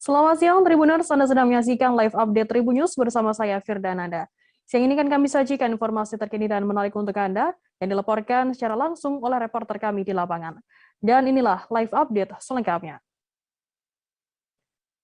Selamat siang Tribuners, Anda sedang menyaksikan live update Tribun News bersama saya Firdananda. Siang ini kan kami sajikan informasi terkini dan menarik untuk Anda yang dilaporkan secara langsung oleh reporter kami di lapangan. Dan inilah live update selengkapnya.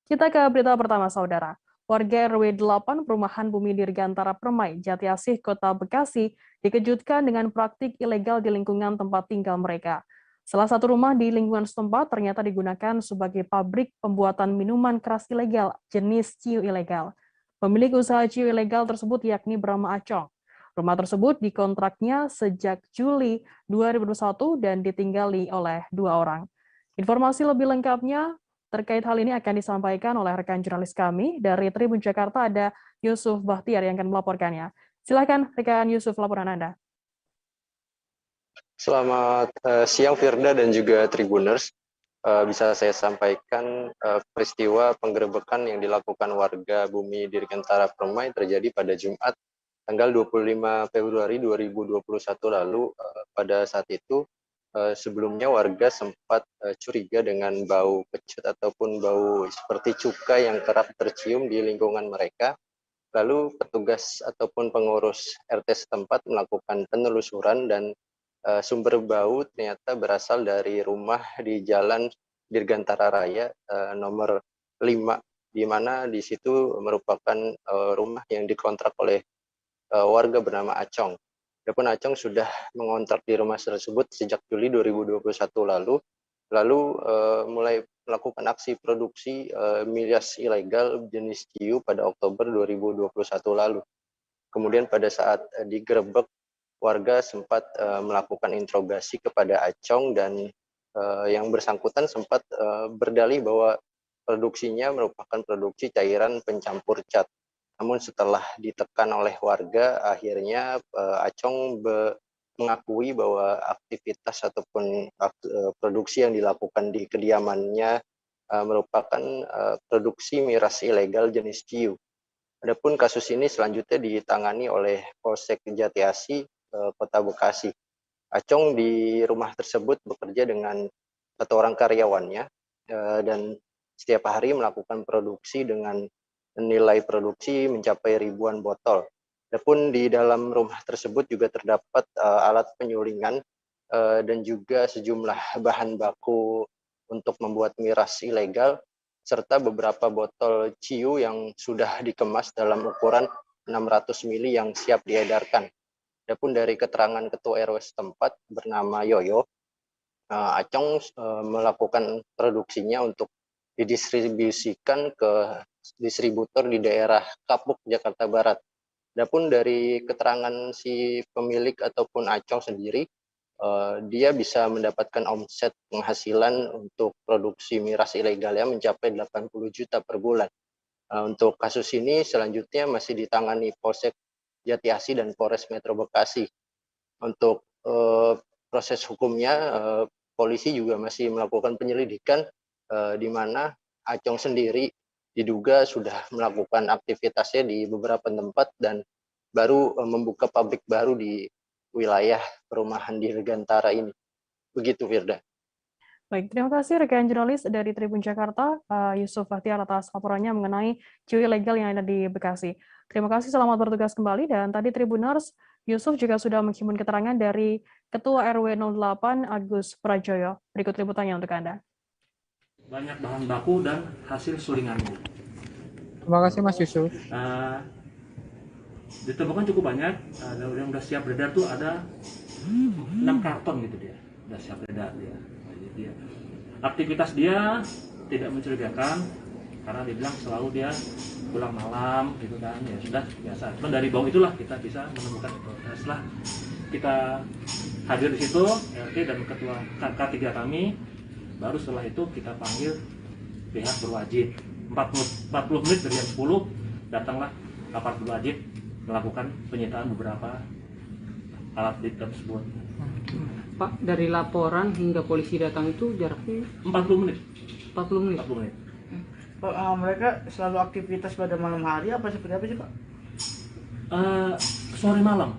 Kita ke berita pertama, Saudara. Warga RW 8 Perumahan Bumi Dirgantara Permai, Jati Asih, Kota Bekasi, dikejutkan dengan praktik ilegal di lingkungan tempat tinggal mereka. Salah satu rumah di lingkungan setempat ternyata digunakan sebagai pabrik pembuatan minuman keras ilegal jenis ciu ilegal. Pemilik usaha ciu ilegal tersebut yakni Brahma Acong. Rumah tersebut dikontraknya sejak Juli 2021 dan ditinggali oleh 2 orang. Informasi lebih lengkapnya terkait hal ini akan disampaikan oleh rekan jurnalis kami dari Tribun Jakarta, ada Yusuf Bahtiar yang akan melaporkannya. Silakan rekan Yusuf, laporan Anda. Selamat siang Firda dan juga Tribuners. Bisa saya sampaikan peristiwa penggerebekan yang dilakukan warga Bumi Dirgantara Permai terjadi pada Jumat tanggal 25 Februari 2021 lalu. Pada saat itu sebelumnya warga sempat curiga dengan bau kecut ataupun bau seperti cuka yang kerap tercium di lingkungan mereka. Lalu petugas ataupun pengurus RT setempat melakukan penelusuran dan sumber bau ternyata berasal dari rumah di Jalan Dirgantara Raya nomor 5, di mana di situ merupakan rumah yang dikontrak oleh warga bernama Acong. Adapun Acong sudah mengontrak di rumah tersebut sejak Juli 2021 lalu mulai melakukan aksi produksi miras ilegal jenis ciu pada Oktober 2021 lalu. Kemudian pada saat digerebek, warga sempat melakukan interogasi kepada Acong dan yang bersangkutan sempat berdalih bahwa produksinya merupakan produksi cairan pencampur cat. Namun setelah ditekan oleh warga, akhirnya Acong mengakui bahwa aktivitas ataupun produksi yang dilakukan di kediamannya merupakan produksi miras ilegal jenis ciu. Adapun kasus ini selanjutnya ditangani oleh Polsek Jati Asih Kota Bekasi. Acong di rumah tersebut bekerja dengan 1 orang karyawannya dan setiap hari melakukan produksi dengan nilai produksi mencapai ribuan botol. Adapun di dalam rumah tersebut juga terdapat alat penyulingan dan juga sejumlah bahan baku untuk membuat miras ilegal serta beberapa botol ciu yang sudah dikemas dalam ukuran 600 mili yang siap diedarkan. Adapun dari keterangan Ketua RW setempat bernama Yoyo, Acong melakukan produksinya untuk didistribusikan ke distributor di daerah Kapuk, Jakarta Barat. Adapun dari keterangan si pemilik ataupun Acong sendiri, dia bisa mendapatkan omset penghasilan untuk produksi miras ilegalnya mencapai 80 juta per bulan. Untuk kasus ini selanjutnya masih ditangani Polsek Jati Asih dan Polres Metro Bekasi. Untuk proses hukumnya, polisi juga masih melakukan penyelidikan di mana Acong sendiri diduga sudah melakukan aktivitasnya di beberapa tempat dan baru membuka pabrik baru di wilayah perumahan di Dirgantara ini. Begitu, Firda. Baik, terima kasih rekan jurnalis dari Tribun Jakarta, Yusuf Bahtiar atas laporannya mengenai ciu ilegal yang ada di Bekasi. Terima kasih, selamat bertugas kembali. Dan tadi Tribuners, Yusuf juga sudah menghimpun keterangan dari Ketua RW 08 Agus Prajoyo. Berikut liputannya untuk Anda. Banyak bahan baku dan hasil sulingannya. Terima kasih Mas Yusuf. Ditemukan cukup banyak, yang udah siap beredar tuh ada 6 karton gitu dia, udah siap beredar dia. Jadi aktivitas dia tidak mencurigakan karena dibilang selalu dia pulang malam gitu kan, ya sudah biasa. Cuma dari bau itulah kita bisa menemukan itu. Nah, setelah kita hadir di situ, RT dan ketua K3 kami, baru setelah itu kita panggil pihak berwajib. 40 menit dari jam 10 datanglah kapal berwajib melakukan penyitaan beberapa alat tersebut. Pak, dari laporan hingga polisi datang itu jaraknya 40 menit. 40 menit. 40 menit. Pak, mereka selalu aktivitas pada malam hari apa seperti apa sih Pak? Sore malam.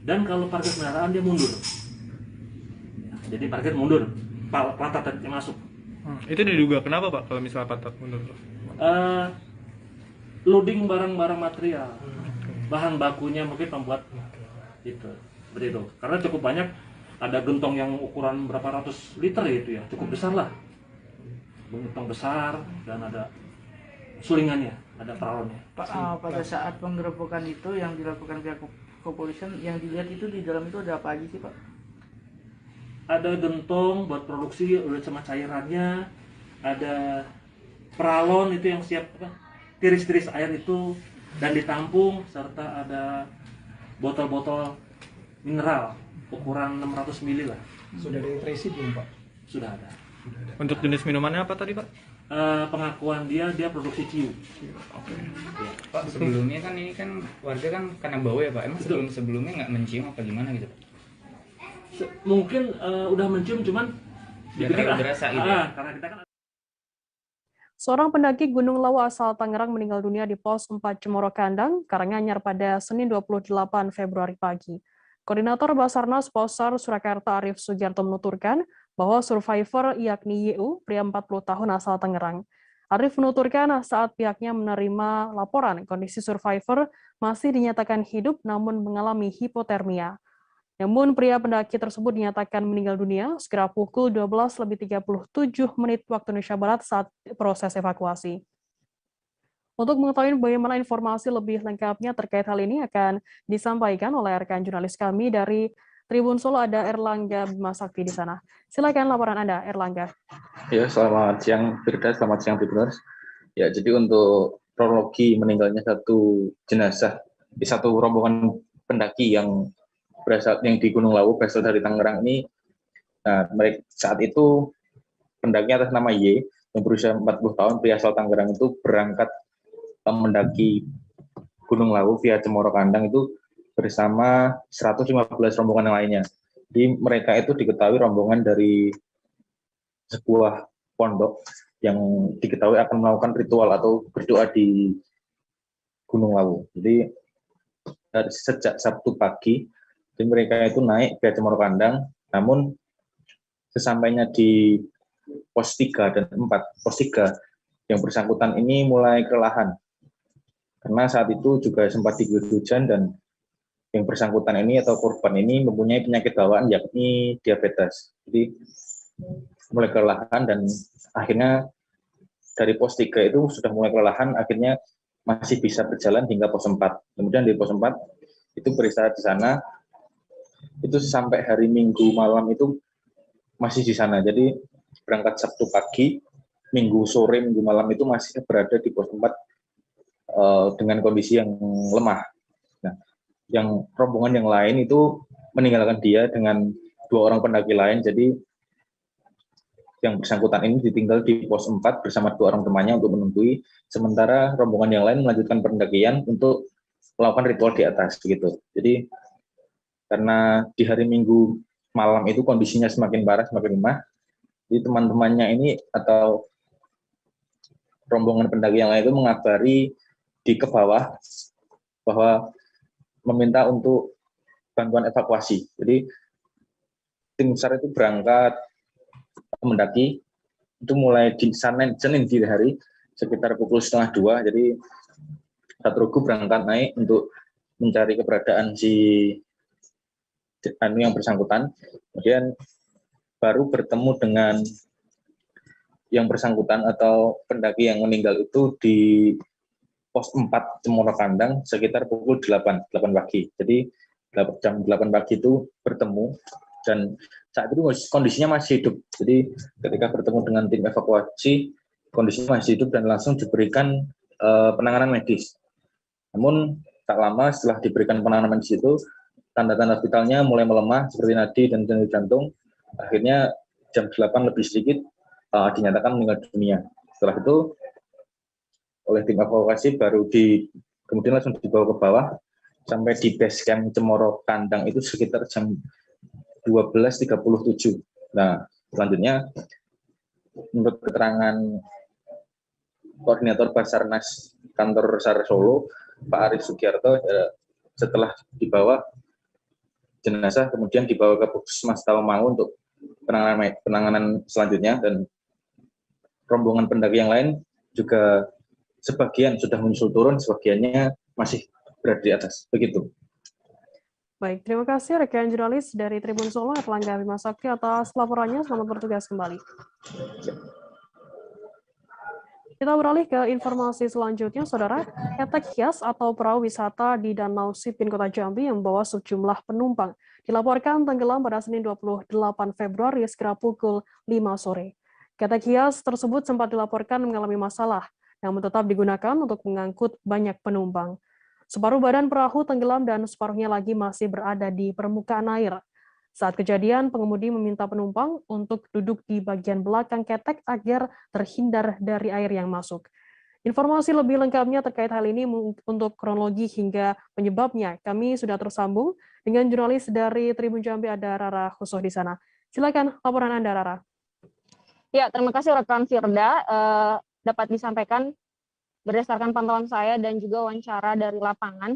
Dan kalau parkir kendaraan dia mundur. Jadi parkir mundur, plat tadi masuk. Itu diduga kenapa Pak kalau misalnya patah menurut lo? Loading barang-barang material, bahan bakunya mungkin membuat itu seperti itu. Karena cukup banyak, ada gentong yang ukuran berapa ratus liter itu ya, cukup besar lah, gentong besar dan ada sulingannya, ada paralonnya. Pak, pada saat penggerebekan itu yang dilakukan pihak kepolisian, yang dilihat itu di dalam itu ada apa aja sih Pak? Ada gentong buat produksi udah sama cairannya, ada peralon itu yang siap tiris-tiris air itu dan ditampung, serta ada botol-botol mineral ukuran 600 ml lah. Sudah diretresi belum Pak? Sudah ada. Untuk jenis minumannya apa tadi Pak? Pengakuan dia produksi ciu. Pak, sebelumnya kan ini kan warga kan kena bau ya Pak. Emang sebelumnya nggak mencium apa gimana gitu Pak? Mungkin udah mencium, cuman Nggak terlalu berasa gitu ya? karena kita kan Seorang pendaki Gunung Lawu asal Tangerang meninggal dunia di Pos 4 Cemoro Kandang, Karanganyar pada Senin 28 Februari pagi. Koordinator Basarnas Posar Surakarta Arif Sugiarto menuturkan bahwa survivor yakni YU, pria 40 tahun asal Tangerang. Arif menuturkan saat pihaknya menerima laporan kondisi survivor masih dinyatakan hidup namun mengalami hipotermia. Namun pria pendaki tersebut dinyatakan meninggal dunia sekira pukul 12:37 waktu Indonesia Barat saat proses evakuasi. Untuk mengetahui bagaimana informasi lebih lengkapnya terkait hal ini akan disampaikan oleh rekan jurnalis kami dari Tribun Solo, ada Erlangga Bima Sakti di sana. Silakan laporan Anda, Erlangga. Ya, selamat siang Firda, selamat siang Tribuners. Ya, jadi untuk kronologi meninggalnya satu jenazah di satu rombongan pendaki yang di Gunung Lawu berasal dari Tangerang ini. Nah, mereka saat itu pendaki atas nama Y yang berusia 40 tahun pria asal Tangerang itu berangkat mendaki Gunung Lawu via Cemoro Kandang itu bersama 115 rombongan yang lainnya. Jadi mereka itu diketahui rombongan dari sebuah pondok yang diketahui akan melakukan ritual atau berdoa di Gunung Lawu. Jadi sejak Sabtu pagi jadi mereka itu naik ke Cemoro Kandang, namun sesampainya di pos 3 dan 4, pos 3 yang bersangkutan ini mulai kelelahan. Karena saat itu juga sempat diguyur hujan dan yang bersangkutan ini atau korban ini mempunyai penyakit bawaan yakni diabetes. Jadi mulai kelelahan dan akhirnya dari pos 3 itu sudah mulai kelelahan, akhirnya masih bisa berjalan hingga pos 4. Kemudian di pos 4 itu beristirahat di sana. Itu sampai hari Minggu malam itu masih di sana. Jadi berangkat Sabtu pagi, Minggu sore, Minggu malam itu masih berada di pos 4 dengan kondisi yang lemah. Nah, yang rombongan yang lain itu meninggalkan dia dengan 2 orang pendaki lain. Jadi yang bersangkutan ini ditinggal di pos 4 bersama 2 orang temannya untuk menunggui. Sementara rombongan yang lain melanjutkan pendakian untuk melakukan ritual di atas begitu. Jadi karena di hari Minggu malam itu kondisinya semakin parah, semakin lemah. Jadi teman-temannya ini atau rombongan pendaki yang lain itu mengabari di ke bawah bahwa meminta untuk bantuan evakuasi. Jadi tim SAR itu berangkat mendaki itu mulai di Senin dini hari sekitar pukul 1:30. Jadi satu regu berangkat naik untuk mencari keberadaan si yang bersangkutan, kemudian baru bertemu dengan yang bersangkutan atau pendaki yang meninggal itu di pos 4 Cemoro Kandang sekitar pukul 8 pagi. Jadi jam 8 pagi itu bertemu dan saat itu kondisinya masih hidup. Jadi ketika bertemu dengan tim evakuasi, kondisinya masih hidup dan langsung diberikan penanganan medis. Namun tak lama setelah diberikan penanganan medis itu, tanda-tanda vitalnya mulai melemah seperti nadi dan denyut jantung. Akhirnya jam 8 lebih sedikit dinyatakan meninggal dunia. Setelah itu oleh tim evakuasi baru kemudian langsung dibawa ke bawah sampai di base camp Cemoro Kandang itu sekitar jam 12:37. Nah, selanjutnya menurut keterangan koordinator Basarnas kantor SAR Solo, Pak Arif Sugiarto, setelah dibawa jenazah kemudian dibawa ke Puskesmas Tawangmangu untuk penanganan selanjutnya dan rombongan pendaki yang lain juga sebagian sudah menyusul turun, sebagiannya masih berada di atas. Begitu. Baik, terima kasih rekan jurnalis dari Tribun Solo, Erlangga Bima Sakti atas laporannya. Selamat bertugas kembali. Kita beralih ke informasi selanjutnya, Saudara. Ketek hias atau perahu wisata di Danau Sipin, Kota Jambi yang membawa sejumlah penumpang dilaporkan tenggelam pada Senin 28 Februari sekira pukul 5 sore. Ketek hias tersebut sempat dilaporkan mengalami masalah, namun tetap digunakan untuk mengangkut banyak penumpang. Separuh badan perahu tenggelam dan separuhnya lagi masih berada di permukaan air. Saat kejadian, pengemudi meminta penumpang untuk duduk di bagian belakang ketek agar terhindar dari air yang masuk. Informasi lebih lengkapnya terkait hal ini untuk kronologi hingga penyebabnya, kami sudah tersambung dengan jurnalis dari Tribun Jambi, ada Rara Khusuh di sana. Silakan laporan Anda, Rara. Ya, terima kasih rekan Firda. Dapat disampaikan berdasarkan pantauan saya dan juga wawancara dari lapangan,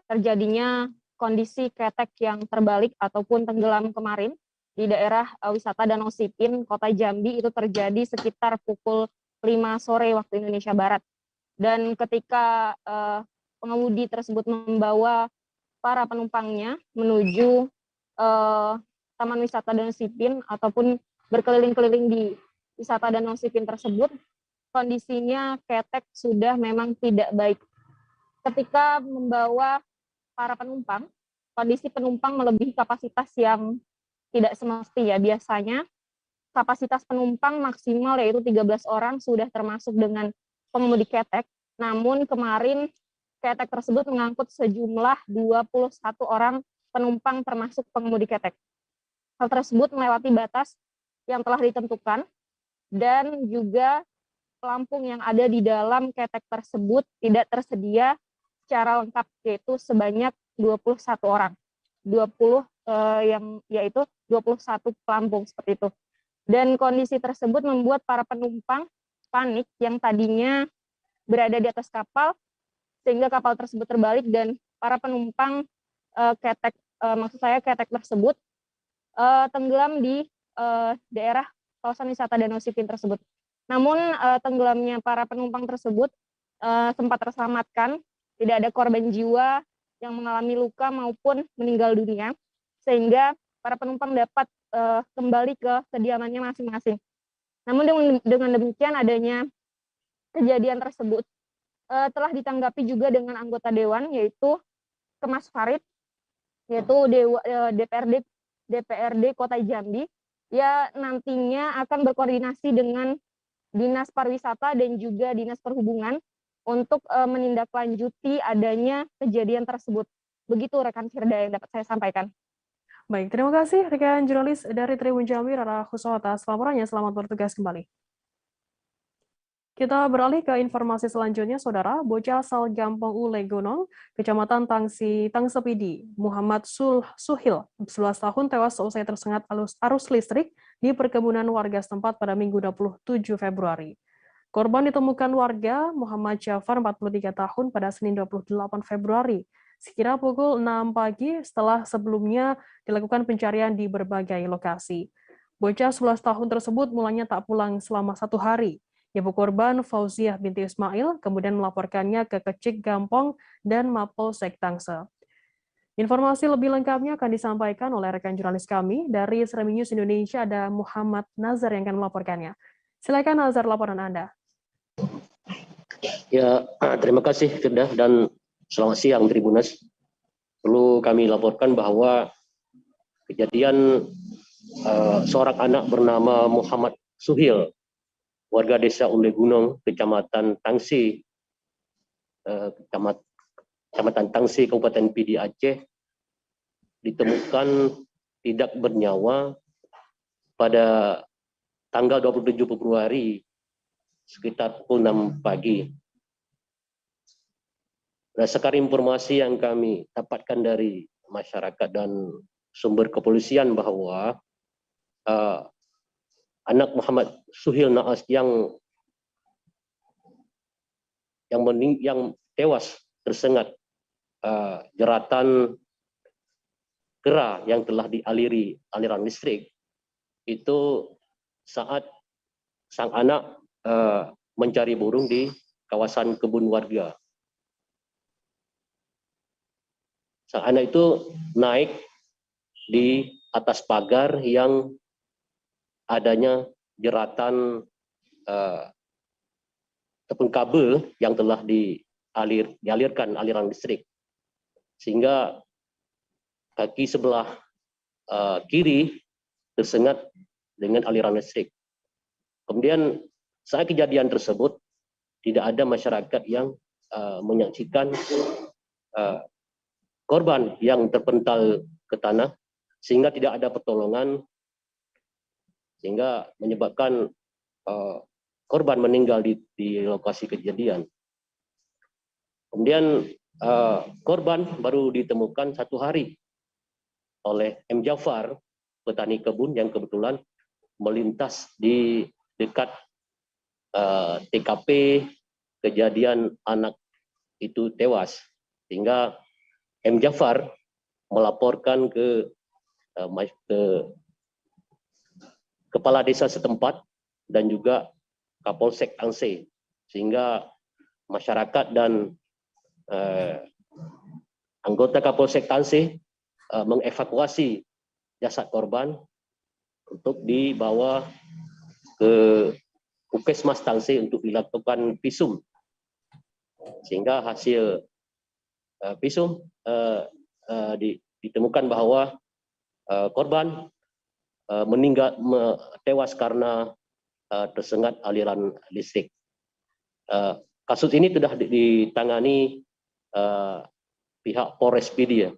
terjadinya kondisi ketek yang terbalik ataupun tenggelam kemarin di daerah wisata Danau Sipin, Kota Jambi, itu terjadi sekitar pukul 5 sore waktu Indonesia Barat. Dan ketika pengemudi tersebut membawa para penumpangnya menuju Taman Wisata Danau Sipin ataupun berkeliling-keliling di wisata Danau Sipin tersebut, kondisinya ketek sudah memang tidak baik. Ketika membawa para penumpang, kondisi penumpang melebihi kapasitas yang tidak semestinya. Biasanya kapasitas penumpang maksimal yaitu 13 orang sudah termasuk dengan pengemudi ketek. Namun kemarin ketek tersebut mengangkut sejumlah 21 orang penumpang termasuk pengemudi ketek. Hal tersebut melewati batas yang telah ditentukan dan juga pelampung yang ada di dalam ketek tersebut tidak tersedia secara lengkap, yaitu sebanyak 21 orang. 21 pelampung seperti itu. Dan kondisi tersebut membuat para penumpang panik yang tadinya berada di atas kapal, sehingga kapal tersebut terbalik dan para penumpang ketek tersebut tenggelam di daerah kawasan wisata Danau Sipin tersebut. Namun tenggelamnya para penumpang tersebut sempat terselamatkan, tidak ada korban jiwa yang mengalami luka maupun meninggal dunia, sehingga para penumpang dapat kembali ke kediamannya masing-masing. Namun dengan demikian, adanya kejadian tersebut telah ditanggapi juga dengan anggota Dewan, yaitu Kemas Farid, yaitu DPRD Kota Jambi, ya nantinya akan berkoordinasi dengan Dinas Pariwisata dan juga Dinas Perhubungan untuk menindaklanjuti adanya kejadian tersebut. Begitu rekan Firda yang dapat saya sampaikan. Baik, terima kasih rekan jurnalis dari Tribun Jambi, Rara Khusuh atas laporannya. Selamat bertugas kembali. Kita beralih ke informasi selanjutnya, Saudara. Bocah asal Gampong Ule Gunung, Kecamatan Tangsepidi, Muhammad Suhil, 11 tahun, tewas seusai tersengat arus listrik di perkebunan warga setempat pada Minggu 27 Februari. Korban ditemukan warga Muhammad Jafar, 43 tahun, pada Senin 28 Februari, sekira pukul 6 pagi setelah sebelumnya dilakukan pencarian di berbagai lokasi. Bocah 11 tahun tersebut mulanya tak pulang selama 1 hari. Ibu korban, Fauziah binti Ismail, kemudian melaporkannya ke Kecik Gampong dan Mapolsek Tangsel. Informasi lebih lengkapnya akan disampaikan oleh rekan jurnalis kami dari Seremi News Indonesia, ada Muhammad Nazar yang akan melaporkannya. Silakan Nazar, laporan Anda. Ya, terima kasih Firda dan selamat siang Tribunas. Perlu kami laporkan bahwa kejadian seorang anak bernama Muhammad Suhil, warga desa Ule Gunung, Kecamatan Tangsi, Kecamatan Tangsi, Kabupaten Pidi Aceh, ditemukan tidak bernyawa pada tanggal 27 Februari sekitar pukul 6 pagi. Berdasarkan informasi yang kami dapatkan dari masyarakat dan sumber kepolisian bahwa anak Muhammad Suhil Naas yang tewas tersengat jeratan kera yang telah dialiri aliran listrik itu saat sang anak mencari burung di kawasan kebun warga. Sang anak itu naik di atas pagar yang adanya jeratan ataupun kabel yang telah dialirkan aliran listrik, sehingga kaki sebelah kiri tersengat dengan aliran listrik. Kemudian saat kejadian tersebut tidak ada masyarakat yang menyaksikan korban yang terpental ke tanah, sehingga tidak ada pertolongan, sehingga menyebabkan korban meninggal di lokasi kejadian. Kemudian korban baru ditemukan 1 hari oleh M. Jafar, petani kebun yang kebetulan melintas di dekat TKP kejadian anak itu tewas, sehingga M. Jafar melaporkan ke kepala desa setempat dan juga Kapolsek Tangsih, sehingga masyarakat dan anggota Kapolsek Tangsih mengevakuasi jasad korban untuk dibawa ke Puskesmas Tangsih untuk dilakukan visum, sehingga hasil visum ditemukan bahwa korban meninggal tewas karena tersengat aliran listrik. Kasus ini sudah ditangani pihak Polres Pidi.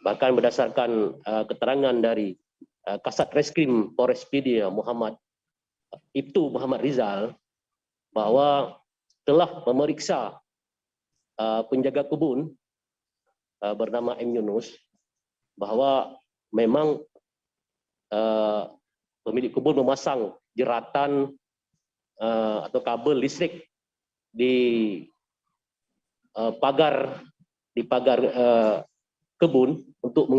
Bahkan berdasarkan keterangan dari Kasat Reskrim Polres Pidi Muhammad Rizal, bahwa telah memeriksa penjaga kebun bernama M. Yunus, bahwa memang pemilik kebun memasang jeratan atau kabel listrik di pagar kebun untuk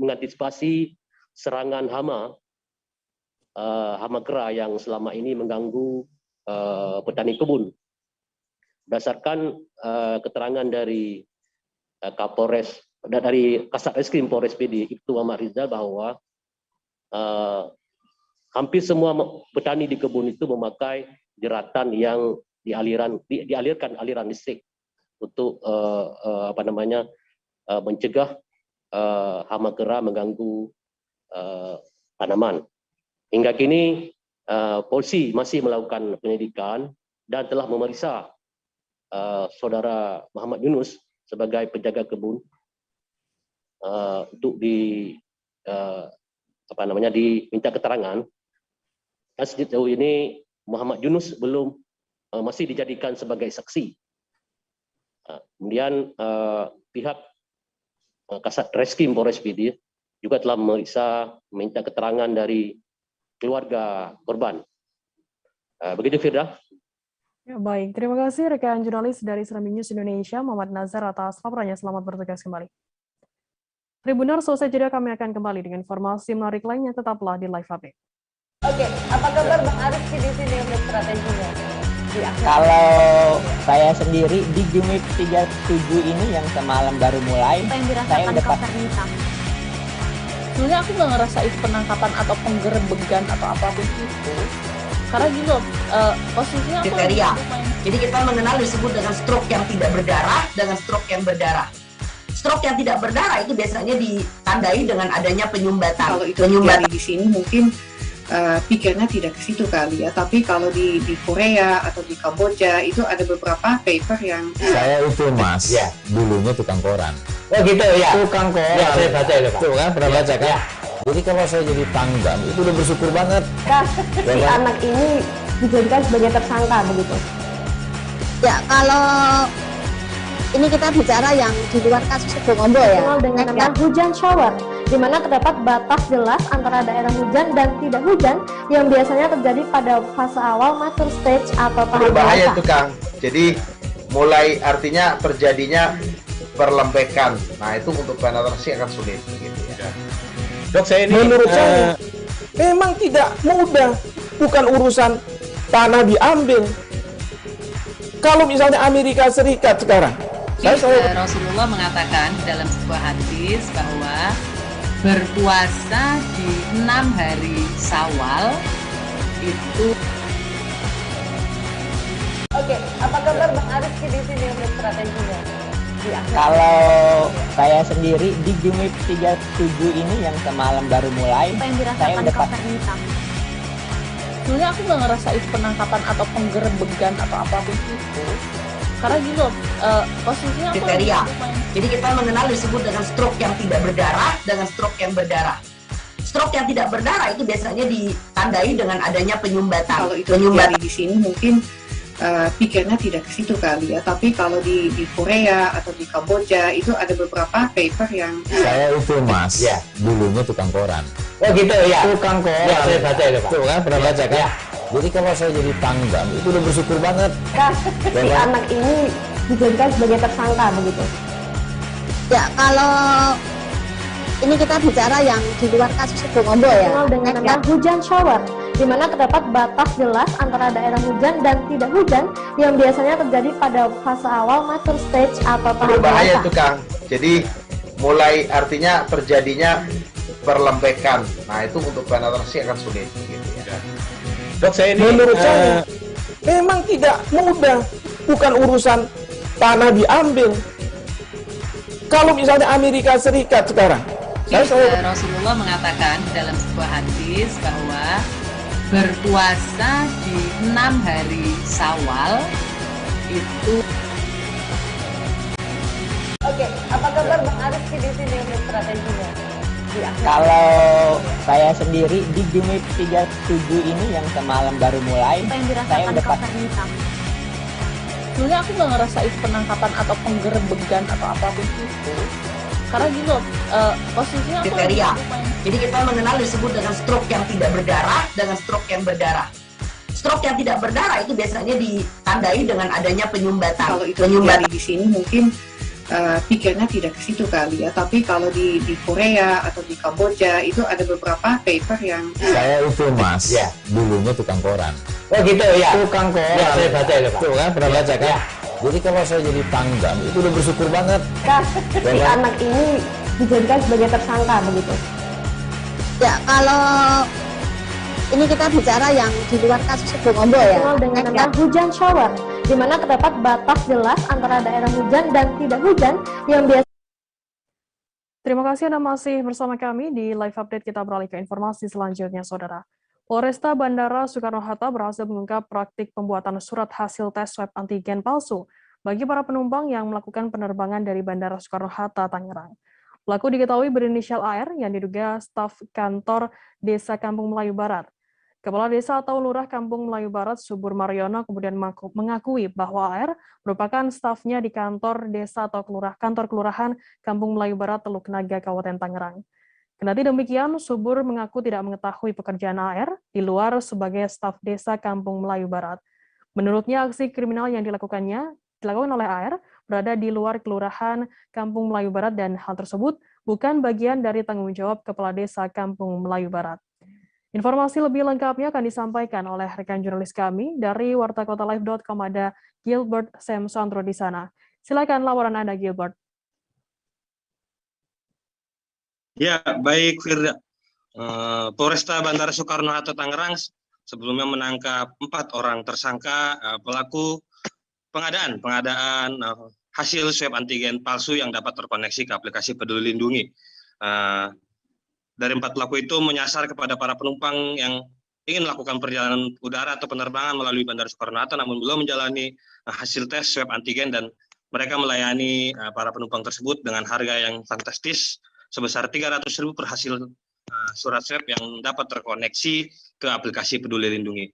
mengantisipasi serangan hama kera yang selama ini mengganggu petani kebun. Berdasarkan keterangan dari Kapolres dari Kasat Reskrim Polres Pidi Ibtu Muhammad Rizal, bahwa hampir semua petani di kebun itu memakai jeratan yang dialirkan aliran listrik untuk mencegah hama kera mengganggu tanaman. Hingga kini polisi masih melakukan penyelidikan dan telah memeriksa saudara Muhammad Yunus sebagai penjaga kebun untuk diminta keterangan. Dan sejauh ini Muhammad Yunus masih dijadikan sebagai saksi. Kemudian pihak Kasat Reskrim Polres Pidi juga telah meminta keterangan dari keluarga korban. Begitu, Firda. Ya, baik, terima kasih rekan jurnalis dari Serambi News Indonesia, Muhammad Nazar atas laporannya. Selamat bertugas kembali. Tribuners, selesai jeda kami akan kembali dengan informasi menarik lainnya. Tetaplah di Live Update. Oke, apa kabar Bang Arif di sini untuk strateginya? Kalau saya sendiri di Gimik 37 ini yang semalam baru mulai, saya udah pasti. Sebenarnya aku nggak ngerasa itu penangkapan atau penggerebegan atau apapun itu. Karena gini loh, posisinya aku kriteria. Jadi kita mengenal disebut dengan stroke yang tidak berdarah dengan stroke yang berdarah. Stroke yang tidak berdarah itu biasanya ditandai dengan adanya penyumbatan. Kalau itu terjadi di sini mungkin pikirnya tidak ke situ kali ya. Tapi kalau di Korea atau di Kamboja itu ada beberapa paper yang saya itu Mas, ya, dulunya tukang koran. Oh gitu ya. Tukang koran. Ya, saya baca itu Pak. Tuh kan pernah baca kan? Ya. Jadi kalau saya jadi Pangdam itu udah bersyukur banget. Si anak ini dijadikan sebagai tersangka begitu. Ya, kalau ini kita bicara yang di luar kasus Kebun Ombo ya. Dengan nama hujan shower, di mana terdapat batas jelas antara daerah hujan dan tidak hujan yang biasanya terjadi pada fase awal mature stage atau tahap berbahaya dewasa. itu Kang. Jadi mulai artinya terjadinya perlembekan. Nah itu untuk penetrasi akan sulit gitu ya. Dok, saya ini menurut saya memang tidak mudah bukan urusan tanah diambil. Kalau misalnya Amerika Serikat sekarang, Rasulullah mengatakan dalam sebuah hadis bahwa berpuasa di 6 hari Syawal itu. Oke, apa kabar Bang Ariski di sini untuk strateginya? Kalau saya sendiri di Jumip 37 ini yang semalam baru mulai, saya udah pas. Sebenarnya aku nggak ngerasa itu penangkapan atau penggerebegan atau apapun itu. Karena gini loh, posisinya aku kriteria. Jadi kita mengenal disebut dengan stroke yang tidak berdarah dengan stroke yang berdarah. Stroke yang tidak berdarah itu biasanya ditandai dengan adanya penyumbatan. Kalau itu terjadi di sini mungkin pikirnya tidak ke situ kali ya. Tapi kalau di Korea atau di Kamboja itu ada beberapa paper yang saya itu Mas, ya, dulunya tukang koran. Oh gitu ya. Tukang koran. Ya, saya baca itu Pak. Tuh kan pernah baca kan? Ya. Jadi kalau saya jadi tanggam itu udah bersyukur banget. Si anak ini dijadikan sebagai tersangka begitu. Ya, kalau ini kita bicara yang di luar kasus Ibu Ngombo ya. Dengan hujan shower, di mana terdapat batas jelas antara daerah hujan dan tidak hujan yang biasanya terjadi pada fase awal mature stage atau tahap Berbahaya dewasa. tuh Kang. Jadi mulai artinya terjadinya perlembekan. Nah itu untuk penetrasi akan sulit. Gitu ya. Dok, saya ini menurut saya memang tidak mudah, bukan urusan tanah diambil. Kalau misalnya Amerika Serikat sekarang, Rasulullah mengatakan dalam sebuah hadis bahwa berpuasa di 6 hari Syawal itu. Oke, apa kabar Bang Ariski di sini untuk strateginya? Kalau saya sendiri di Jumip 37 ini yang semalam baru mulai, saya udah pas. Sebenarnya aku nggak ngerasa itu penangkapan atau penggerebegan atau apapun itu. Karena gini loh, posisinya aku kriteria. Jadi kita mengenal disebut dengan stroke yang tidak berdarah dengan stroke yang berdarah. Stroke yang tidak berdarah itu biasanya ditandai dengan adanya penyumbatan. Kalau itu terjadi di sini mungkin pikirnya tidak ke situ kali ya. Tapi kalau di Korea atau di Kamboja itu ada beberapa paper yang saya itu Mas, ya, dulunya tukang koran. Oh gitu ya. Tukang koran. Ya, saya baca itu Pak. Tuh kan pernah baca kan? Ya. Jadi kalau saya jadi tanggam itu udah bersyukur banget. Si anak ini dijadikan sebagai tersangka begitu. Ya, kalau ini kita bicara yang di luar kasus Ibu Ngombo ya. Dengan hujan shower, di mana terdapat batas jelas antara daerah hujan dan tidak hujan yang biasa. Terima kasih Anda masih bersama kami di live update. Kita beralih ke informasi selanjutnya, Saudara. Polresta Bandara Soekarno-Hatta berhasil mengungkap praktik pembuatan surat hasil tes swab antigen palsu bagi para penumpang yang melakukan penerbangan dari Bandara Soekarno-Hatta, Tangerang. Pelaku diketahui berinisial AR yang diduga staf kantor Desa Kampung Melayu Barat. Kepala Desa atau Lurah Kampung Melayu Barat, Subur Mariono, kemudian mengakui bahwa AR merupakan stafnya di kantor Desa atau kantor Kelurahan Kampung Melayu Barat, Teluk Naga, Kabupaten Tangerang. Kendati demikian, Subur mengaku tidak mengetahui pekerjaan AR di luar sebagai staf Desa Kampung Melayu Barat. Menurutnya, aksi kriminal yang dilakukan oleh AR berada di luar Kelurahan Kampung Melayu Barat dan hal tersebut bukan bagian dari tanggung jawab Kepala Desa Kampung Melayu Barat. Informasi lebih lengkapnya akan disampaikan oleh rekan jurnalis kami dari wartakotalive.com, ada Gilbert Semsandro di sana. Silakan laporan Anda, Gilbert. Ya, baik Firda. Polresta Bandara Soekarno-Hatta Tangerang sebelumnya menangkap 4 orang tersangka pelaku pengadaan hasil swab antigen palsu yang dapat terkoneksi ke aplikasi Peduli Lindungi. Dari 4 pelaku itu menyasar kepada para penumpang yang ingin melakukan perjalanan udara atau penerbangan melalui Bandara Soekarno-Hatta namun belum menjalani hasil tes swab antigen, dan mereka melayani para penumpang tersebut dengan harga yang fantastis sebesar 300.000 per hasil surat swab yang dapat terkoneksi ke aplikasi Peduli Lindungi.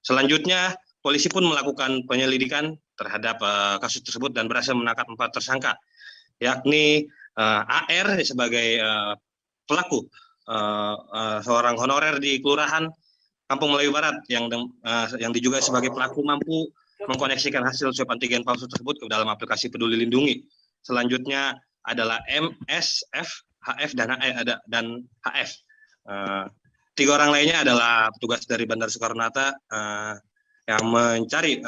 Selanjutnya, polisi pun melakukan penyelidikan terhadap kasus tersebut dan berhasil menangkap 4 tersangka, yakni AR sebagai pelaku, seorang honorer di Kelurahan Kampung Melayu Barat yang diduga sebagai pelaku mampu mengkoneksikan hasil swab antigen palsu tersebut ke dalam aplikasi Peduli Lindungi. Selanjutnya adalah MS, F, HF, dan HF. 3 orang lainnya adalah petugas dari Bandara Soekarno-Hatta yang mencari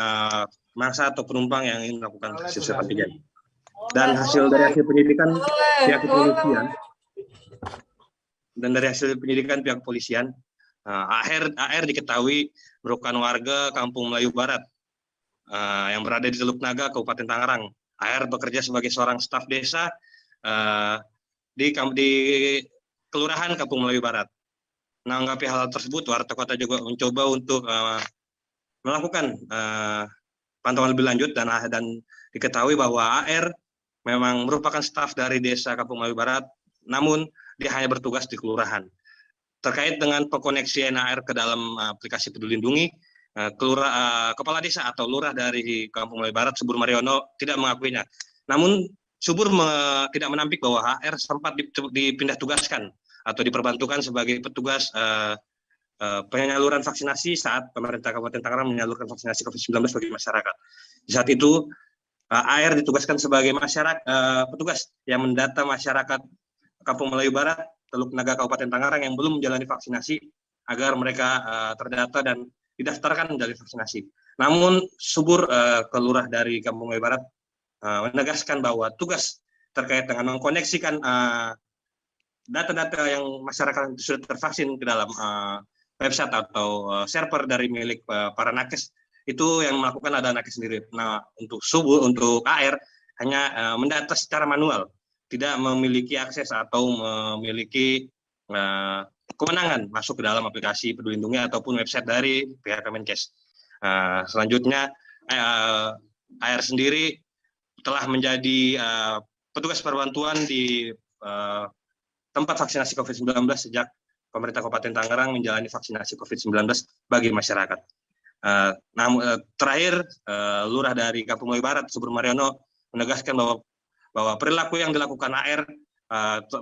massa atau penumpang yang ingin melakukan hasil swab antigen. Dan dari hasil penyidikan pihak kepolisian pihak kepolisian, AR diketahui merupakan warga Kampung Melayu Barat yang berada di Teluk Naga, Kabupaten Tangerang. AR bekerja sebagai seorang staf desa di Kelurahan Kampung Melayu Barat. Menanggapi hal tersebut, warta kota juga mencoba untuk melakukan pantauan lebih lanjut dan diketahui bahwa AR memang merupakan staf dari desa Kampung Melayu Barat, namun dia hanya bertugas di kelurahan. Terkait dengan pengkoneksian AR ke dalam aplikasi Peduli Lindungi, kepala desa atau lurah dari Kampung Melayu Barat, Subur Mariono, tidak mengakuinya. Namun Subur tidak menampik bahwa AR sempat dipindah tugaskan atau diperbantukan sebagai petugas penyaluran vaksinasi saat pemerintah Kabupaten Tangerang menyalurkan vaksinasi COVID-19 bagi masyarakat. Di saat itu, AR ditugaskan sebagai petugas yang mendata masyarakat Kampung Melayu Barat, Teluk Naga, Kabupaten Tangerang yang belum menjalani vaksinasi agar mereka terdata dan didaftarkan menjalani vaksinasi. Namun Subur, kelurah dari Kampung Melayu Barat, menegaskan bahwa tugas terkait dengan mengkoneksikan data-data yang masyarakat sudah tervaksin ke dalam website atau server dari milik para nakes, itu yang melakukan ada nakes sendiri. Nah, untuk Subur, untuk AR hanya mendata secara manual, tidak memiliki akses atau memiliki kewenangan masuk ke dalam aplikasi Peduli Lindungi ataupun website dari pihak Kemenkes. Selanjutnya, AR sendiri telah menjadi petugas perbantuan di tempat vaksinasi COVID-19 sejak pemerintah Kabupaten Tangerang menjalani vaksinasi COVID-19 bagi masyarakat. Namun terakhir, lurah dari Kampung Melayu Barat, Subur Mariono, menegaskan bahwa perilaku yang dilakukan AR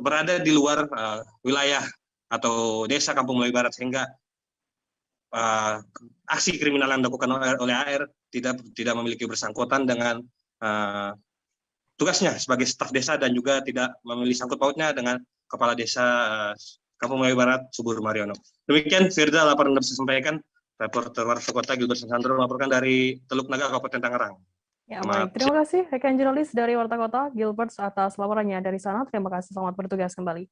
berada di luar wilayah atau desa Kampung Melayu Barat, sehingga aksi kriminal yang dilakukan oleh AR tidak memiliki bersangkutan dengan tugasnya sebagai staf desa dan juga tidak memiliki sangkut pautnya dengan Kepala Desa Kampung Melayu Barat, Subur Mariono. Demikian Firda, laporan yang bisa sampaikan. Reporter Warta Kota Gilbert Sandro melaporkan dari Teluk Naga, Kabupaten Tangerang. Ya, baik. Terima kasih rekan jurnalis dari Warta Kota Gilbert atas laporannya dari sana. Terima kasih, selamat bertugas kembali.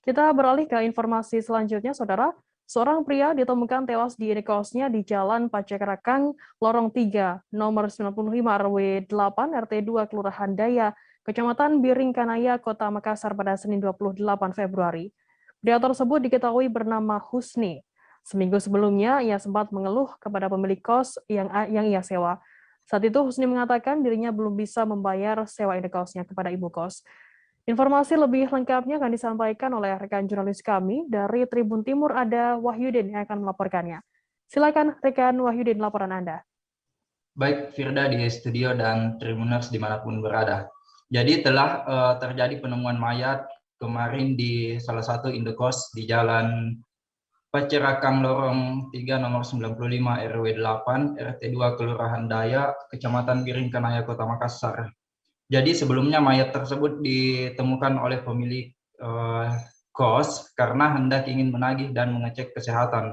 Kita beralih ke informasi selanjutnya, Saudara. Seorang pria ditemukan tewas di indekosnya di Jalan Pacekerakang, Lorong 3, nomor 95 RW 8 RT 2 Kelurahan Daya, Kecamatan Biringkanaya, Kota Makassar pada Senin 28 Februari. Pria tersebut diketahui bernama Husni. Seminggu sebelumnya, ia sempat mengeluh kepada pemilik kos yang ia sewa. Saat itu, Husni mengatakan dirinya belum bisa membayar sewa indekosnya kepada ibu kos. Informasi lebih lengkapnya akan disampaikan oleh rekan jurnalis kami dari Tribun Timur, ada Wahyudin yang akan melaporkannya. Silakan rekan Wahyudin, laporan Anda. Baik, Firda di studio dan Tribuners dimanapun berada. Jadi telah terjadi penemuan mayat kemarin di salah satu indekos di Jalan Pacerakang Lorong 3 nomor 95 RW 8 RT 2 Kelurahan Daya, Kecamatan Biringkanaya, Kota Makassar. Jadi sebelumnya mayat tersebut ditemukan oleh pemilik kos karena hendak ingin menagih dan mengecek kesehatan.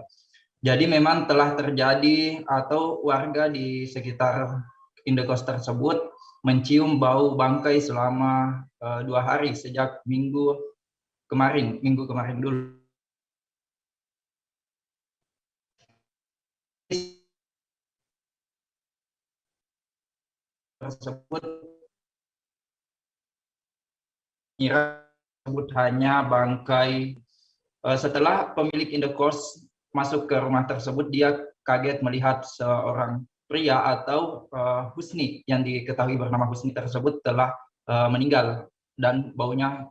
Jadi memang telah terjadi atau warga di sekitar indekos tersebut mencium bau bangkai selama 2 hari sejak minggu kemarin dulu. Tersebut hanya bangkai. Setelah pemilik indekos masuk ke rumah tersebut, dia kaget melihat seorang pria atau Husni yang diketahui bernama Husni tersebut telah meninggal dan baunya,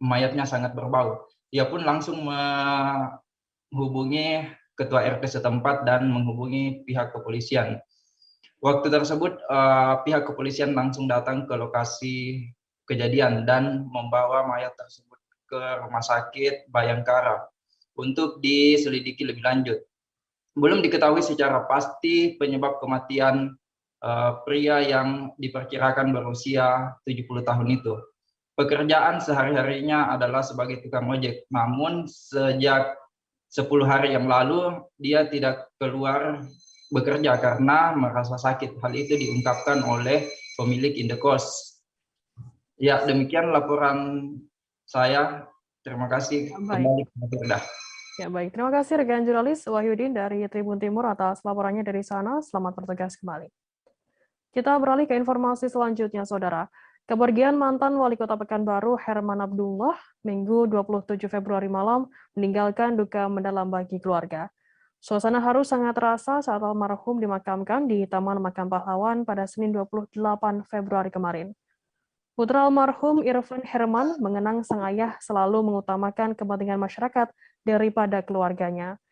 mayatnya sangat berbau. Ia pun langsung menghubungi ketua RT setempat dan menghubungi pihak kepolisian. Waktu tersebut pihak kepolisian langsung datang ke lokasi kejadian dan membawa mayat tersebut ke Rumah Sakit Bayangkara untuk diselidiki lebih lanjut. Belum diketahui secara pasti penyebab kematian pria yang diperkirakan berusia 70 tahun itu. Pekerjaan sehari-harinya adalah sebagai tukang ojek, namun sejak 10 hari yang lalu dia tidak keluar bekerja karena merasa sakit. Hal itu diungkapkan oleh pemilik indekos. Ya, demikian laporan saya. Terima kasih. Kembali ke Firda. Ya, baik. Terima kasih rekan jurnalis Wahyudin dari Tribun Timur atas laporannya dari sana. Selamat bertugas kembali. Kita beralih ke informasi selanjutnya, Saudara. Kepergian mantan Wali Kota Pekanbaru Herman Abdullah Minggu 27 Februari malam meninggalkan duka mendalam bagi keluarga. Suasana haru sangat terasa saat almarhum dimakamkan di Taman Makam Pahlawan pada Senin 28 Februari kemarin. Putra almarhum Irfan Herman mengenang sang ayah selalu mengutamakan kepentingan masyarakat daripada keluarganya.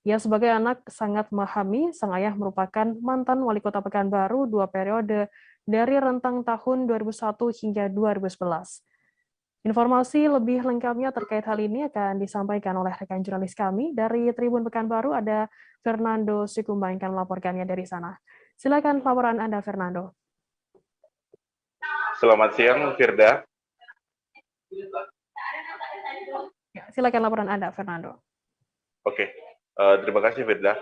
Ia sebagai anak sangat memahami sang ayah merupakan mantan Wali Kota Pekanbaru 2 periode dari rentang tahun 2001 hingga 2011. Informasi lebih lengkapnya terkait hal ini akan disampaikan oleh rekan jurnalis kami dari Tribun Pekanbaru, ada Fernando Sikumba yang akan melaporkannya dari sana. Silakan laporan Anda, Fernando. Selamat siang, Firda. Ya, silakan laporan Anda, Fernando. Oke, terima kasih, Firda.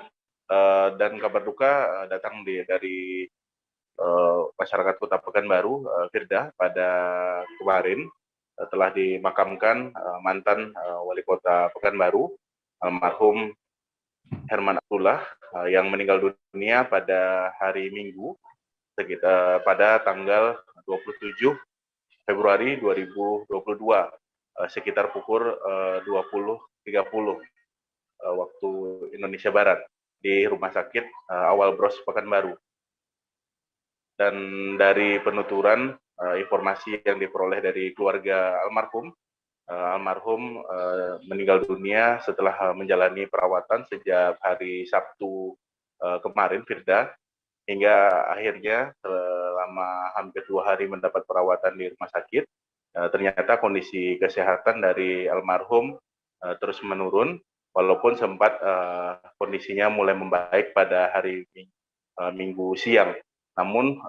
Dan kabar duka datang dari masyarakat Kota Pekanbaru, Firda, pada kemarin telah dimakamkan mantan Wali Kota Pekanbaru, almarhum Herman Abdullah, yang meninggal dunia pada hari Minggu, pada tanggal 27 Februari 2022, sekitar pukul 20.30 waktu Indonesia Barat, di Rumah Sakit Awal Bros Pekanbaru. Dan dari penuturan informasi yang diperoleh dari keluarga almarhum, meninggal dunia setelah menjalani perawatan sejak hari Sabtu kemarin, Firda, hingga akhirnya selama hampir 2 hari mendapat perawatan di rumah sakit. Ternyata kondisi kesehatan dari almarhum terus menurun, walaupun sempat kondisinya mulai membaik pada hari Minggu siang. Namun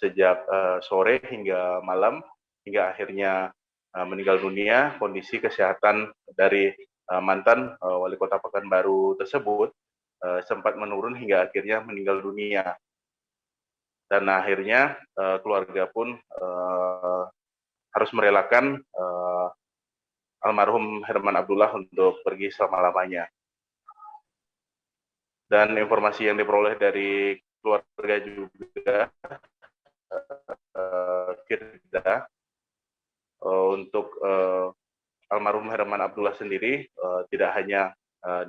sejak sore hingga malam, hingga akhirnya meninggal dunia, kondisi kesehatan dari mantan Wali Kota Pekanbaru tersebut sempat menurun hingga akhirnya meninggal dunia. Dan akhirnya keluarga pun harus merelakan almarhum Herman Abdullah untuk pergi selama-lamanya. Dan informasi yang diperoleh dari keluarga juga, Firda, untuk almarhum Herman Abdullah sendiri tidak hanya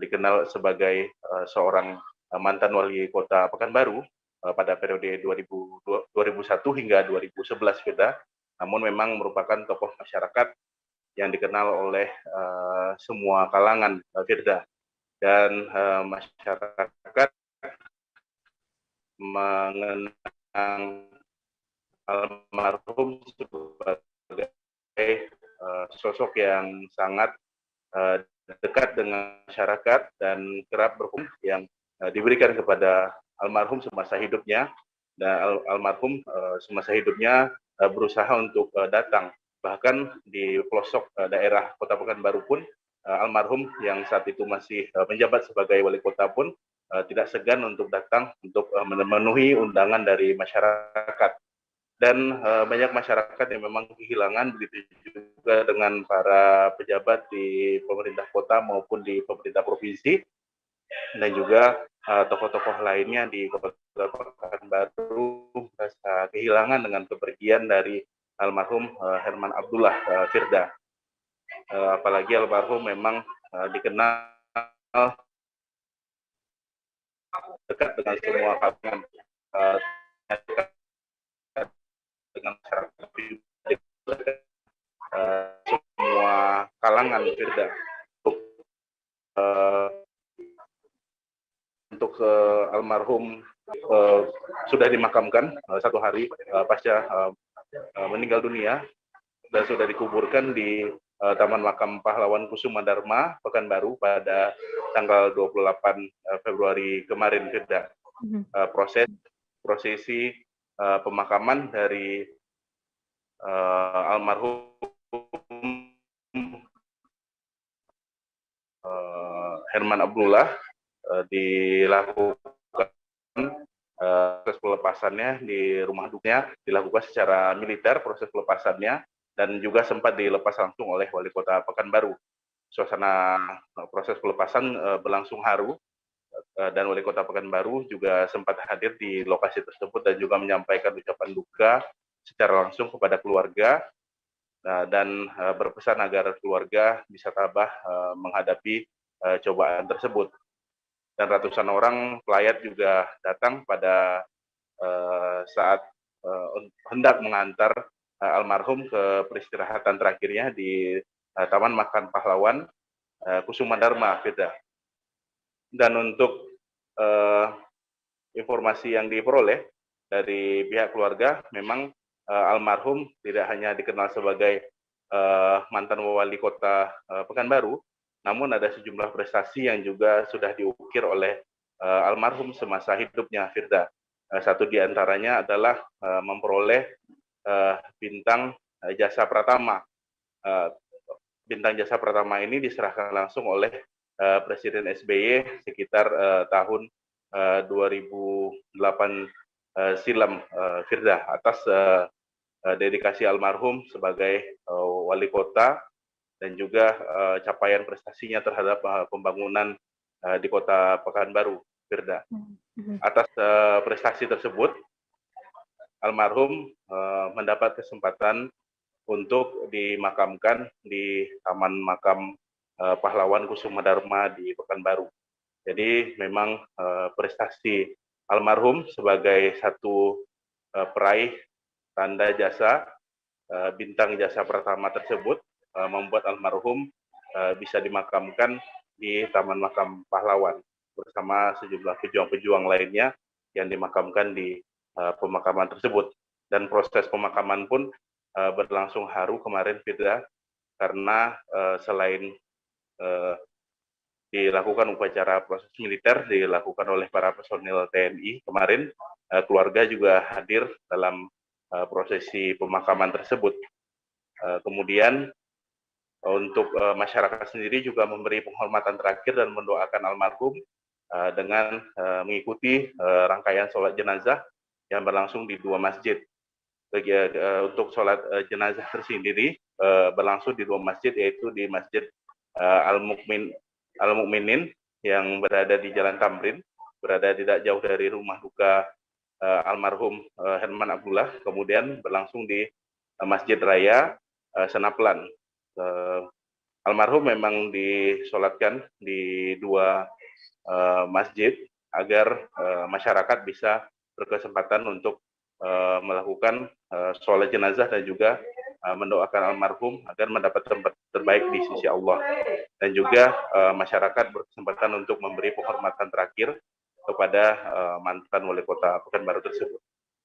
dikenal sebagai seorang mantan Wali Kota Pekanbaru pada periode 2001 hingga 2011, Firda, namun memang merupakan tokoh masyarakat yang dikenal oleh semua kalangan, Firda, dan masyarakat mengenang almarhum sebagai sosok yang sangat dekat dengan masyarakat dan kerap berhukum yang diberikan kepada almarhum semasa hidupnya, dan almarhum semasa hidupnya berusaha untuk datang, bahkan di pelosok daerah Kota Pekanbaru pun almarhum yang saat itu masih menjabat sebagai wali kota pun tidak segan untuk datang untuk memenuhi undangan dari masyarakat. Dan banyak masyarakat yang memang kehilangan, begitu juga dengan para pejabat di pemerintah kota maupun di pemerintah provinsi, dan juga tokoh-tokoh lainnya di Kota Pekanbaru merasa kehilangan dengan kepergian dari almarhum Herman Abdullah, Firda. Apalagi almarhum memang dikenal dekat dengan semua kalangan, dengan masyarakat, semua kalangan, Firda. Untuk almarhum sudah dimakamkan 1 hari pasca meninggal dunia, dan sudah dikuburkan di Taman Makam Pahlawan Kusuma Dharma Pekanbaru pada tanggal 28 Februari kemarin, Firda. Prosesi pemakaman dari almarhum Herman Abdullah dilakukan proses pelepasannya di rumah dukanya dilakukan secara militer proses pelepasannya, dan juga sempat dilepas langsung oleh Wali Kota Pekanbaru. Suasana proses pelepasan berlangsung haru, dan Wali Kota Pekanbaru juga sempat hadir di lokasi tersebut dan juga menyampaikan ucapan duka secara langsung kepada keluarga, dan berpesan agar keluarga bisa tabah menghadapi cobaan tersebut. Dan ratusan orang pelayat juga datang pada saat hendak mengantar almarhum ke peristirahatan terakhirnya di Taman Makam Pahlawan Kusuma Dharma, Firda. Dan untuk informasi yang diperoleh dari pihak keluarga, memang almarhum tidak hanya dikenal sebagai mantan wali kota Pekanbaru, namun ada sejumlah prestasi yang juga sudah diukir oleh almarhum semasa hidupnya, Firda. Satu di antaranya adalah memperoleh bintang jasa pratama. Bintang jasa pratama ini diserahkan langsung oleh Presiden SBY sekitar tahun 2008 silam, Firda, atas dedikasi almarhum sebagai wali kota dan juga capaian prestasinya terhadap pembangunan di Kota Pekanbaru, Firda. Atas prestasi tersebut, almarhum mendapat kesempatan untuk dimakamkan di Taman Makam Pahlawan Kusuma Dharma di Pekanbaru. Jadi memang prestasi almarhum sebagai satu peraih tanda jasa bintang jasa pertama tersebut membuat almarhum bisa dimakamkan di Taman Makam Pahlawan bersama sejumlah pejuang-pejuang lainnya yang dimakamkan di pemakaman tersebut. Dan proses pemakaman pun berlangsung haru kemarin, Firda, karena selain dilakukan upacara proses militer dilakukan oleh para personil TNI kemarin, keluarga juga hadir dalam prosesi pemakaman tersebut. Kemudian untuk masyarakat sendiri juga memberi penghormatan terakhir dan mendoakan almarhum dengan mengikuti rangkaian sholat jenazah yang berlangsung di dua masjid. Untuk sholat jenazah tersendiri berlangsung di dua masjid, yaitu di Masjid Al-Mukminin yang berada di Jalan Tamrin, berada tidak jauh dari rumah duka almarhum Herman Abdullah, kemudian berlangsung di Masjid Raya Senaplan. Almarhum memang disolatkan di dua masjid agar masyarakat bisa berkesempatan untuk melakukan sholat jenazah dan juga mendoakan almarhum agar mendapat tempat terbaik di sisi Allah, dan juga masyarakat berkesempatan untuk memberi penghormatan terakhir kepada mantan wali kota Pekanbaru tersebut.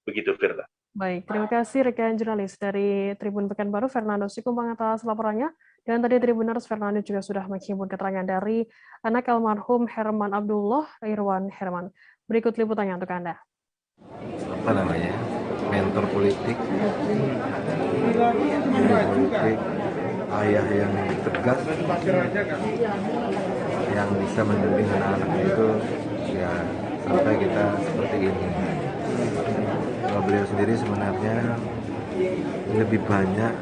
Begitu, Firda. Baik, terima kasih rekan jurnalis dari Tribun Pekanbaru, Fernando Sikumbang, atas laporannya. Dan tadi Tribuners, Fernando juga sudah menghimpun keterangan dari anak almarhum Herman Abdullah, Irwan Herman. Berikut liputannya untuk Anda. Apa namanya? Mentor politik, ayah yang tegas, yang bisa membimbing anak-anak itu ya sampai kita seperti ini. Kalau beliau sendiri sebenarnya lebih banyak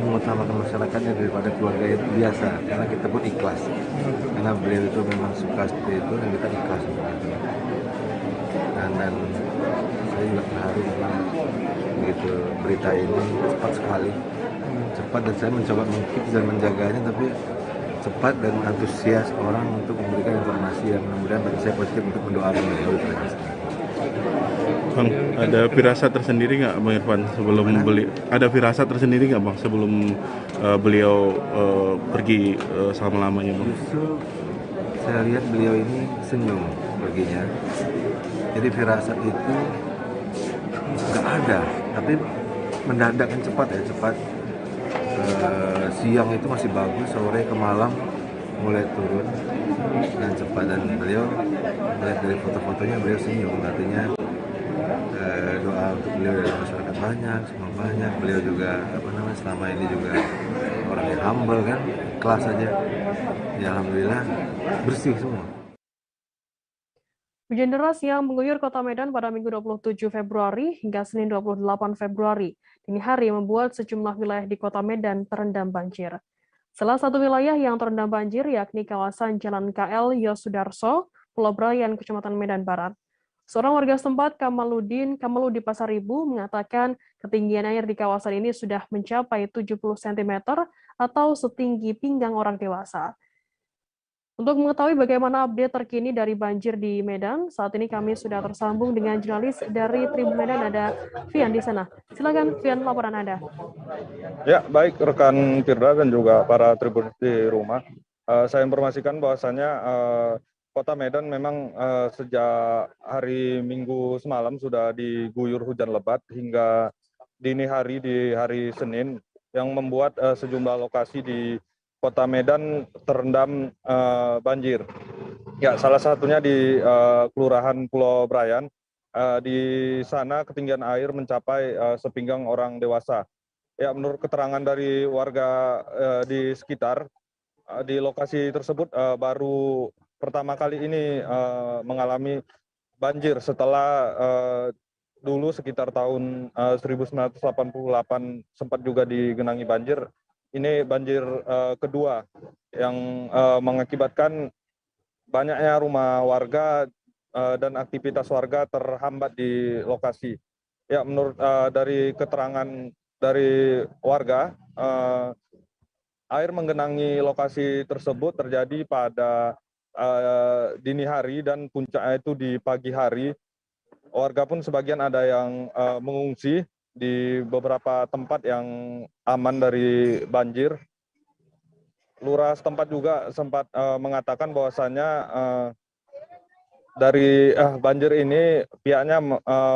mengutamakan masyarakatnya daripada keluarga itu biasa, karena kita pun ikhlas, karena beliau itu memang suka seperti itu dan kita ikhlas seperti itu. Dan saya juga terharu karena begitu berita ini cepat sekali, cepat, dan saya mencoba mengkeep dan menjaganya, tapi cepat dan antusias orang untuk memberikan informasi yang mudah-mudahan bagi saya positif untuk mendoakan beliau. Bang, ada firasat tersendiri nggak, Bang Irfan, sebelum ada firasat tersendiri nggak, Bang, sebelum beliau pergi selama-lamanya, Bang? Justru saya lihat beliau ini senyum perginya. Jadi firasat itu nggak ada, tapi mendadak kan cepat ya, cepat. Siang itu masih bagus, sore ke malam mulai turun dan cepat, dan beliau melihat dari foto-fotonya beliau senyum, artinya doa untuk beliau dari masyarakat banyak. Beliau juga selama ini juga orang yang humble kan, kelas aja. Ya alhamdulillah bersih semua. Hujan deras yang mengguyur kota Medan pada Minggu 27 Februari hingga Senin 28 Februari dini hari membuat sejumlah wilayah di kota Medan terendam banjir. Salah satu wilayah yang terendam banjir yakni kawasan Jalan KL Yosudarso, Pulau Brayan, Kecamatan Medan Barat. Seorang warga setempat, Kamaludi Pasaribu, mengatakan ketinggian air di kawasan ini sudah mencapai 70 cm atau setinggi pinggang orang dewasa. Untuk mengetahui bagaimana update terkini dari banjir di Medan, saat ini kami sudah tersambung dengan jurnalis dari Tribun Medan, ada Fian di sana. Silakan Fian, laporan Anda. Ya, baik rekan Firda dan juga para Tribun di rumah. Saya informasikan bahwasannya Kota Medan memang sejak hari Minggu semalam sudah diguyur hujan lebat hingga dini hari di hari Senin yang membuat sejumlah lokasi di Kota Medan terendam banjir. Ya, salah satunya di Kelurahan Pulau Brayan. Di sana ketinggian air mencapai sepinggang orang dewasa. Ya, menurut keterangan dari warga di sekitar, di lokasi tersebut baru pertama kali ini mengalami banjir setelah dulu sekitar tahun 1988 sempat juga digenangi banjir. Ini banjir kedua yang mengakibatkan banyaknya rumah warga dan aktivitas warga terhambat di lokasi. Ya, menurut dari keterangan dari warga, air menggenangi lokasi tersebut terjadi pada dini hari dan puncaknya itu di pagi hari. Warga pun sebagian ada yang mengungsi di beberapa tempat yang aman dari banjir. Lurah setempat juga sempat mengatakan bahwasannya dari banjir ini pihaknya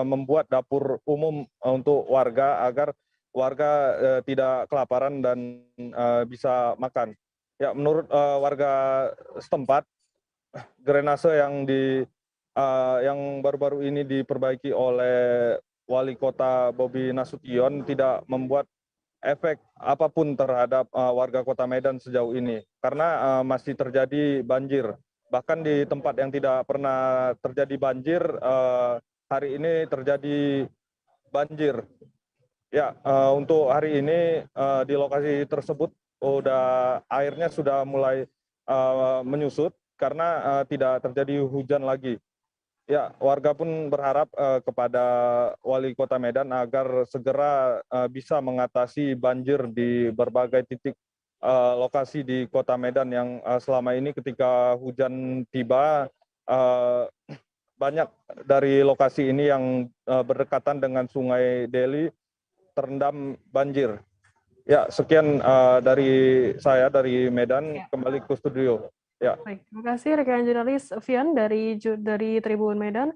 membuat dapur umum untuk warga agar warga tidak kelaparan dan bisa makan. Ya, menurut warga setempat, drainase yang baru-baru ini diperbaiki oleh Wali Kota Bobi Nasution tidak membuat efek apapun terhadap warga Kota Medan sejauh ini karena masih terjadi banjir. Bahkan di tempat yang tidak pernah terjadi banjir, hari ini terjadi banjir. Ya, untuk hari ini di lokasi tersebut airnya sudah mulai menyusut karena tidak terjadi hujan lagi. Ya, warga pun berharap kepada Wali Kota Medan agar segera bisa mengatasi banjir di berbagai titik lokasi di Kota Medan yang selama ini ketika hujan tiba banyak dari lokasi ini yang berdekatan dengan Sungai Deli terendam banjir. Ya, sekian dari saya dari Medan, kembali ke studio. Ya. Baik, terima kasih rekan jurnalis Fian dari Tribun Medan.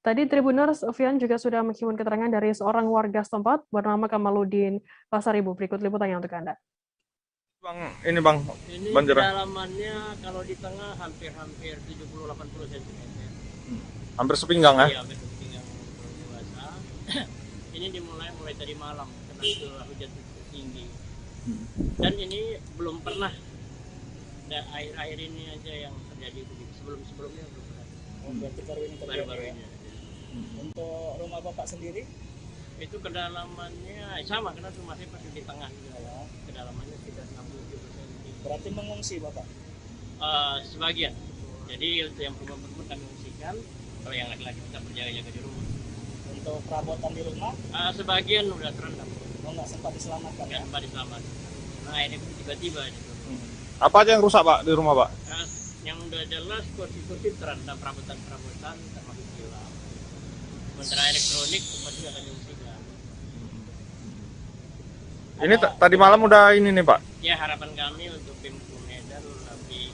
Tadi Tribuners Fian juga sudah menghimpun keterangan dari seorang warga setempat bernama Kamaludin Pasaribu. Berikut liputannya untuk Anda. Bang, ini banjir. Kedalamannya kalau di tengah hampir 70-80 cm. Hampir sepinggang ya? Iya, hampir sepinggang dewasa. Ini dimulai tadi malam karena hujan tinggi. Dan ini belum pernah. Dan air-air ini aja yang terjadi begitu. Sebelumnya belum pernah. Berarti baru ini terjadi. Baru ini. Untuk rumah Bapak sendiri? Itu kedalamannya sama karena rumahnya pasti di tengah gitu ya. Kedalamannya sekitar 60-70 cm. Berarti mengungsi Bapak? Sebagian. Jadi untuk yang perempuan kami ungsikan, kalau yang laki-laki kita berjaga-jaga di rumah. Untuk perabotan di rumah? Sebagian udah terendam. Oh, nggak sempat diselamatkan? Nggak sempat diselamatkan. Nah ini tiba-tiba gitu. Apa aja yang rusak Pak di rumah Pak? Yang udah jelas kursi-kursi terendam, perabotan termasuk hilang. Sementara elektronik tempat juga kami ungsikan. Ini tadi malam udah ini nih Pak? Ya, harapan kami untuk Pemko Medan lebih,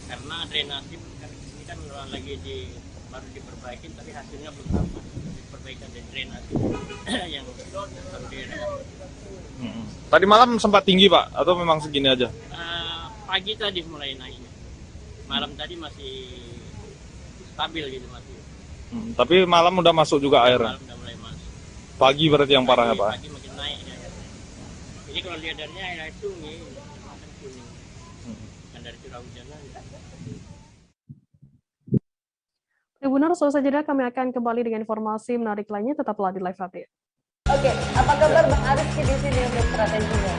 karena drainasi ini kan lagi baru diperbaiki tapi hasilnya belum tampak. Perbaikan dari drainasi yang baru direnovasi. Tadi malam sempat tinggi Pak atau memang segini aja? Pagi tadi mulai naik. Malam tadi masih stabil gitu masih. Tapi malam udah masuk juga air. Malam udah mulai masuk. Pagi berarti yang parahnya, Pak? Pagi makin naik ya. Jadi kalau lihat dari air itu nih, akan kuning. Dan dari curah hujannya. Tribuners, selesai jeda kami akan kembali dengan informasi menarik lainnya, tetaplah di Live Update. Oke, apa kabar Bang Arif di sini untuk strateginya?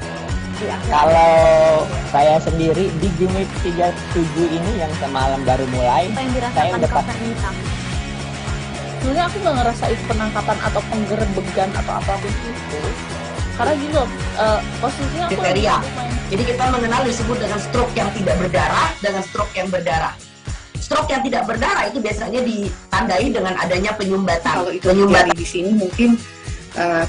Ya. Kalau saya sendiri di Game Week 37 ini yang semalam baru mulai, saya udah sebenarnya aku nggak ngerasa itu penangkapan atau penggerbegan atau apapun itu, karena gini loh, posisinya aku kriteria. Jadi kita mengenal disebut dengan stroke yang tidak berdarah dengan stroke yang berdarah. Stroke yang tidak berdarah itu biasanya ditandai dengan adanya penyumbatan. Kalau itu terjadi di sini mungkin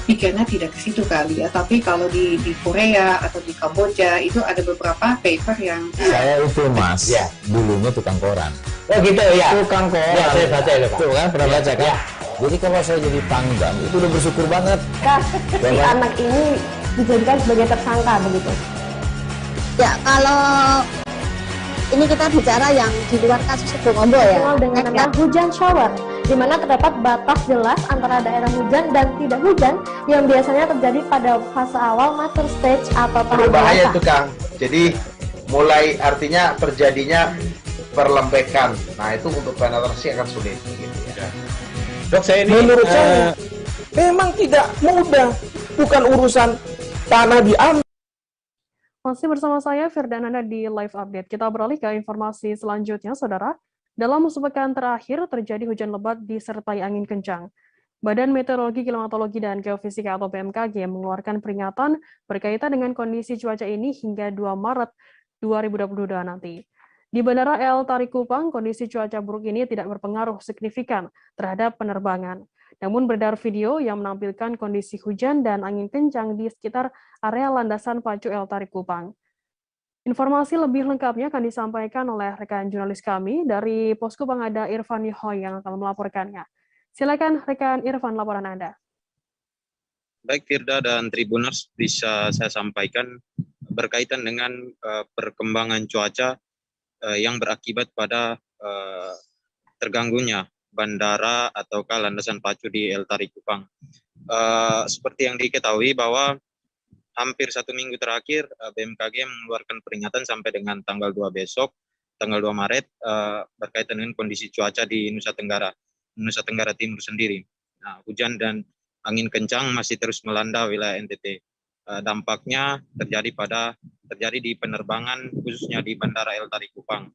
pikirnya tidak ke situ kali ya, tapi kalau di Korea atau di Kamboja itu ada beberapa paper yang saya itu Mas, ya, dulunya tukang koran. Oh gitu ya. Tukang koran. Ya, saya baca ya, Pak. Tuh kan, pernah baca kan? Ya. Jadi kalau saya jadi pangdam itu udah bersyukur banget. Si anak ini dijadikan sebagai tersangka begitu. Ya, kalau ini kita bicara yang di luar kasus Sibolga ya, dengan hujan shower, di mana terdapat batas jelas antara daerah hujan dan tidak hujan yang biasanya terjadi pada fase awal mature stage atau tahap berbahaya dewasa. itu Kang. Jadi mulai artinya terjadinya perlembekan. Nah itu untuk penetrasi akan sulit. Gitu ya. Dok, saya ini menurut saya memang tidak mudah, bukan urusan tanah diambil. Masih bersama saya, Firdananda di Live Update. Kita beralih ke informasi selanjutnya, Saudara. Dalam sepekan terakhir, terjadi hujan lebat disertai angin kencang. Badan Meteorologi, Klimatologi, dan Geofisika atau BMKG mengeluarkan peringatan berkaitan dengan kondisi cuaca ini hingga 2 Maret 2022 nanti. Di Bandara El Tari Kupang, kondisi cuaca buruk ini tidak berpengaruh signifikan terhadap penerbangan. Namun beredar video yang menampilkan kondisi hujan dan angin kencang di sekitar area landasan pacu El Tari Kupang. Informasi lebih lengkapnya akan disampaikan oleh rekan jurnalis kami dari Posko Pangada Irfan Yohoy yang akan melaporkannya. Silakan rekan Irfan, laporan Anda. Baik Firda dan Tribuners, bisa saya sampaikan berkaitan dengan perkembangan cuaca yang berakibat pada terganggunya bandara ataukah landasan pacu di El Tari Kupang. Seperti yang diketahui bahwa hampir 1 minggu terakhir BMKG mengeluarkan peringatan sampai dengan tanggal 2 besok, tanggal 2 Maret, berkaitan dengan kondisi cuaca di Nusa Tenggara Timur sendiri. Nah, hujan dan angin kencang masih terus melanda wilayah NTT. Dampaknya terjadi di penerbangan khususnya di Bandara El Tari Kupang.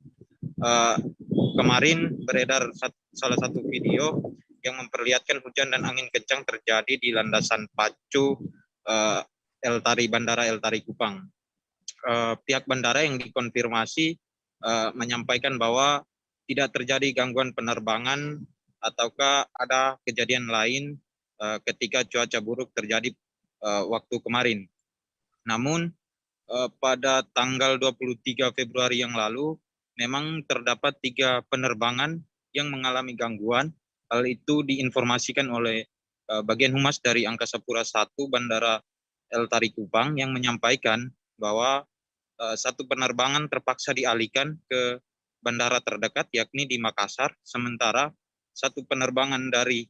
Kemarin beredar salah satu video yang memperlihatkan hujan dan angin kencang terjadi di landasan pacu Bandara El Tari Kupang. Pihak bandara yang dikonfirmasi menyampaikan bahwa tidak terjadi gangguan penerbangan ataukah ada kejadian lain ketika cuaca buruk terjadi waktu kemarin. Namun pada tanggal 23 Februari yang lalu memang terdapat 3 penerbangan yang mengalami gangguan. Hal itu diinformasikan oleh bagian humas dari Angkasa Pura I Bandara El Tari Kupang yang menyampaikan bahwa 1 penerbangan terpaksa dialihkan ke bandara terdekat yakni di Makassar, sementara 1 penerbangan dari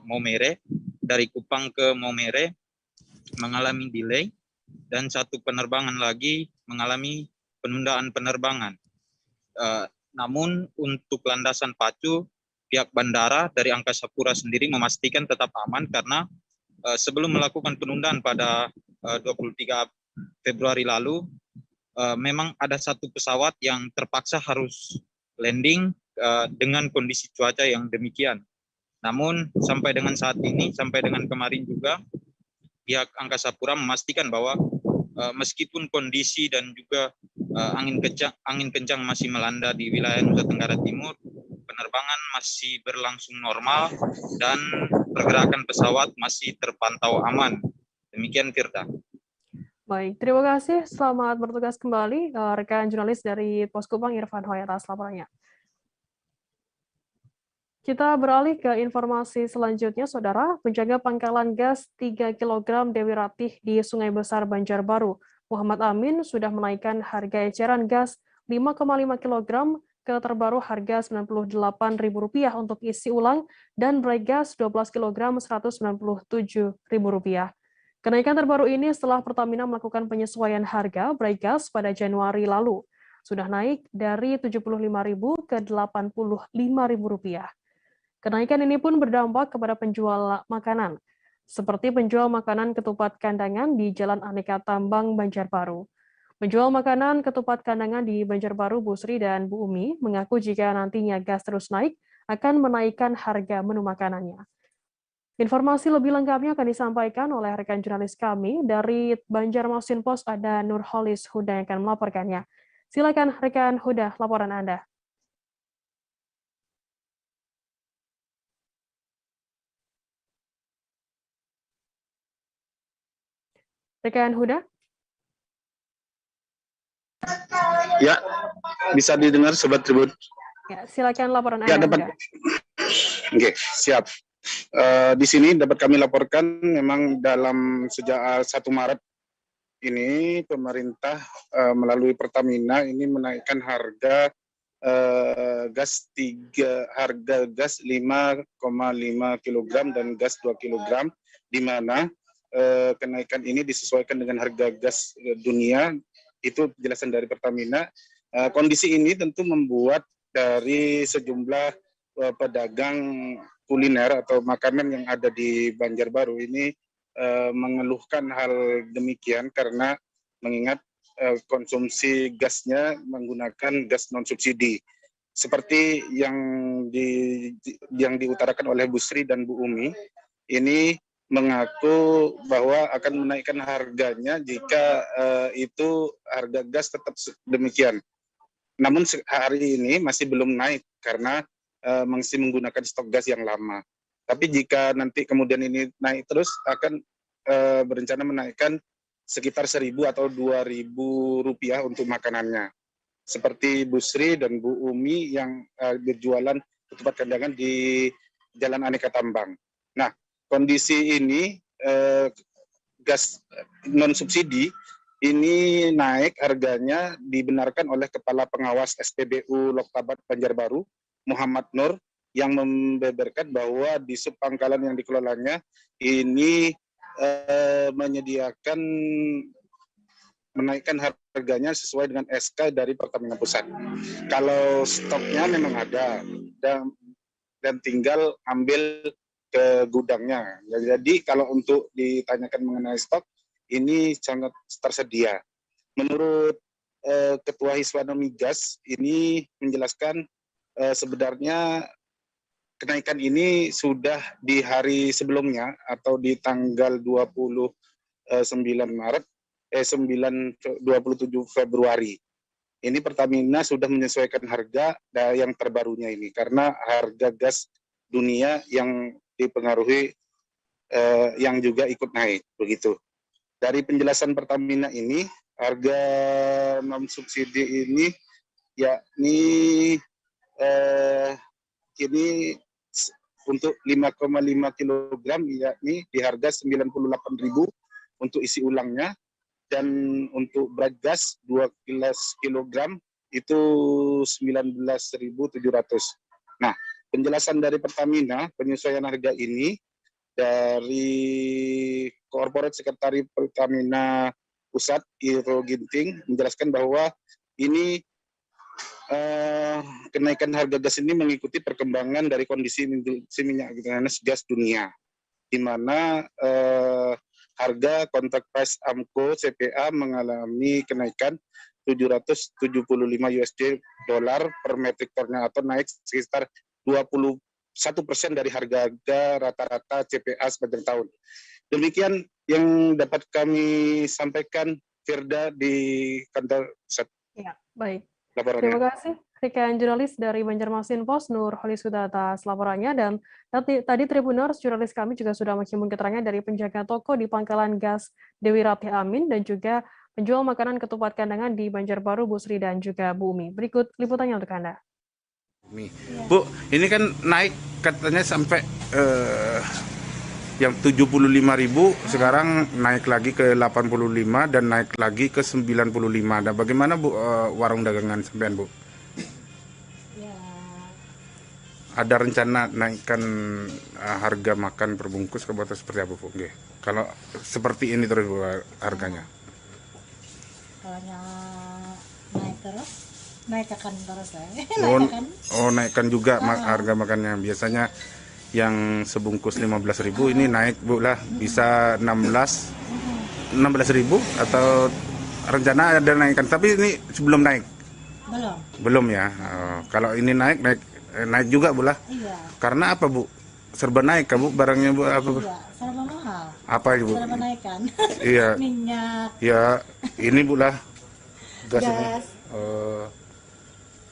Maumere, dari Kupang ke Maumere mengalami delay dan 1 penerbangan lagi mengalami penundaan penerbangan. Namun untuk landasan pacu, pihak bandara dari Angkasa Pura sendiri memastikan tetap aman karena sebelum melakukan penundaan pada 23 Februari lalu, memang ada 1 pesawat yang terpaksa harus landing dengan kondisi cuaca yang demikian. Namun sampai dengan saat ini, sampai dengan kemarin juga, pihak Angkasa Pura memastikan bahwa meskipun kondisi dan juga angin kencang masih melanda di wilayah Nusa Tenggara Timur, penerbangan masih berlangsung normal dan pergerakan pesawat masih terpantau aman. Demikian Firda. Baik, terima kasih. Selamat bertugas kembali rekan jurnalis dari Posko Kupang Irfan Yohoy atas laporannya. Kita beralih ke informasi selanjutnya, Saudara. Penjaga pangkalan gas 3 kg Dewi Ratih di Sungai Besar Banjarbaru, Muhammad Amin, sudah menaikkan harga eceran gas 5,5 kg ke terbaru harga Rp98.000 untuk isi ulang dan bright gas 12 kg Rp197.000. Kenaikan terbaru ini setelah Pertamina melakukan penyesuaian harga bright gas pada Januari lalu. Sudah naik dari Rp75.000 ke Rp85.000. Kenaikan ini pun berdampak kepada penjual makanan, seperti penjual makanan ketupat kandangan di Jalan Aneka Tambang, Banjarbaru. Penjual makanan ketupat kandangan di Banjarbaru, Bu Sri dan Bu Umi, mengaku jika nantinya gas terus naik, akan menaikkan harga menu makanannya. Informasi lebih lengkapnya akan disampaikan oleh rekan jurnalis kami dari Banjarmasin Post, ada Nurholis Huda yang akan melaporkannya. Silakan rekan Huda, laporan Anda. Rekan Huda? Ya, bisa didengar Sobat Tribun. Ya, silakan laporan Ya, Anda. dapat. Oke, siap. Di sini dapat kami laporkan memang dalam sejak 1 Maret ini pemerintah melalui Pertamina ini menaikkan harga harga gas 5,5 kg dan gas 2 kg, di mana kenaikan ini disesuaikan dengan harga gas dunia. Itu penjelasan dari Pertamina. Kondisi ini tentu membuat dari sejumlah pedagang kuliner atau makanan yang ada di Banjarbaru ini mengeluhkan hal demikian karena mengingat konsumsi gasnya menggunakan gas non subsidi. Seperti yang diutarakan oleh Bu Sri dan Bu Umi, ini mengaku bahwa akan menaikkan harganya jika itu harga gas tetap demikian. Namun hari ini masih belum naik karena masih menggunakan stok gas yang lama. Tapi jika nanti kemudian ini naik terus, akan berencana menaikkan sekitar 1.000 atau 2.000 rupiah untuk makanannya. Seperti Bu Sri dan Bu Umi yang berjualan ketupat kandangan di Jalan Aneka Tambang. Nah, kondisi ini gas non subsidi ini naik harganya dibenarkan oleh Kepala Pengawas SPBU Loktabat Banjarbaru, Muhammad Nur, yang membeberkan bahwa di subpangkalan yang dikelolanya ini menyediakan menaikkan harganya sesuai dengan SK dari Pertamina Pusat. Kalau stoknya memang ada dan tinggal ambil ke gudangnya. Jadi kalau untuk ditanyakan mengenai stok, ini sangat tersedia. Menurut Ketua Hiswana Migas ini menjelaskan sebenarnya kenaikan ini sudah di hari sebelumnya atau di tanggal 27 Februari. Ini Pertamina sudah menyesuaikan harga yang terbarunya ini karena harga gas dunia yang dipengaruhi yang juga ikut naik begitu. Dari penjelasan Pertamina ini harga non subsidi ini yakni ini untuk 5,5 kg yakni di harga 98.000 untuk isi ulangnya, dan untuk bright gas 2 kg itu 19.700. Nah, penjelasan dari Pertamina, penyesuaian harga ini dari Korporat Sekretari Pertamina Pusat, Iro Ginting, menjelaskan bahwa ini kenaikan harga gas ini mengikuti perkembangan dari kondisi minyak gas dunia, di mana harga kontrak price AMCO CPA mengalami kenaikan 775 USD per metric tonnya atau naik sekitar 21% dari harga rata-rata CPA sepanjang tahun. Demikian yang dapat kami sampaikan, Firda, di kantor pusat. Ya, baik. Laporannya. Terima kasih rekan jurnalis dari Banjarmasin Post, Nurholis Huda, atas laporannya. Dan tadi Tribuners, jurnalis kami juga sudah menghimpun keterangan dari penjaga toko di Pangkalan Gas Dewi Ratih Amin dan juga penjual makanan ketupat kandangan di Banjarbaru, Bu Sri dan juga Bu Umi. Berikut liputannya untuk Anda. Bu, ini kan naik katanya sampai yang 75.000 sekarang naik lagi ke 85 dan naik lagi ke 95. Nah, bagaimana Bu warung dagangan sampean, Bu? ada rencana naikkan harga makan perbungkus ke atau seperti apa Bu? Nggih. Kalau seperti ini terus Bu, harganya. Kalau naik terus, naikkan terus ya. Naikkan juga harga makannya. Biasanya yang sebungkus 15.000 ini naik Bu lah, bisa 16.000 atau rencana ada naikkan, tapi ini sebelum naik. Belum ya. Kalau ini naik juga Bu lah. Iya. Karena apa Bu? Serba naik kan Bu barangnya Bu, apa Bu? Iya, serba mahal. Apa Bu? Serba naikkan. Iya. Minyak. Ya, ini Bu lah. Gas. Ini. Gas.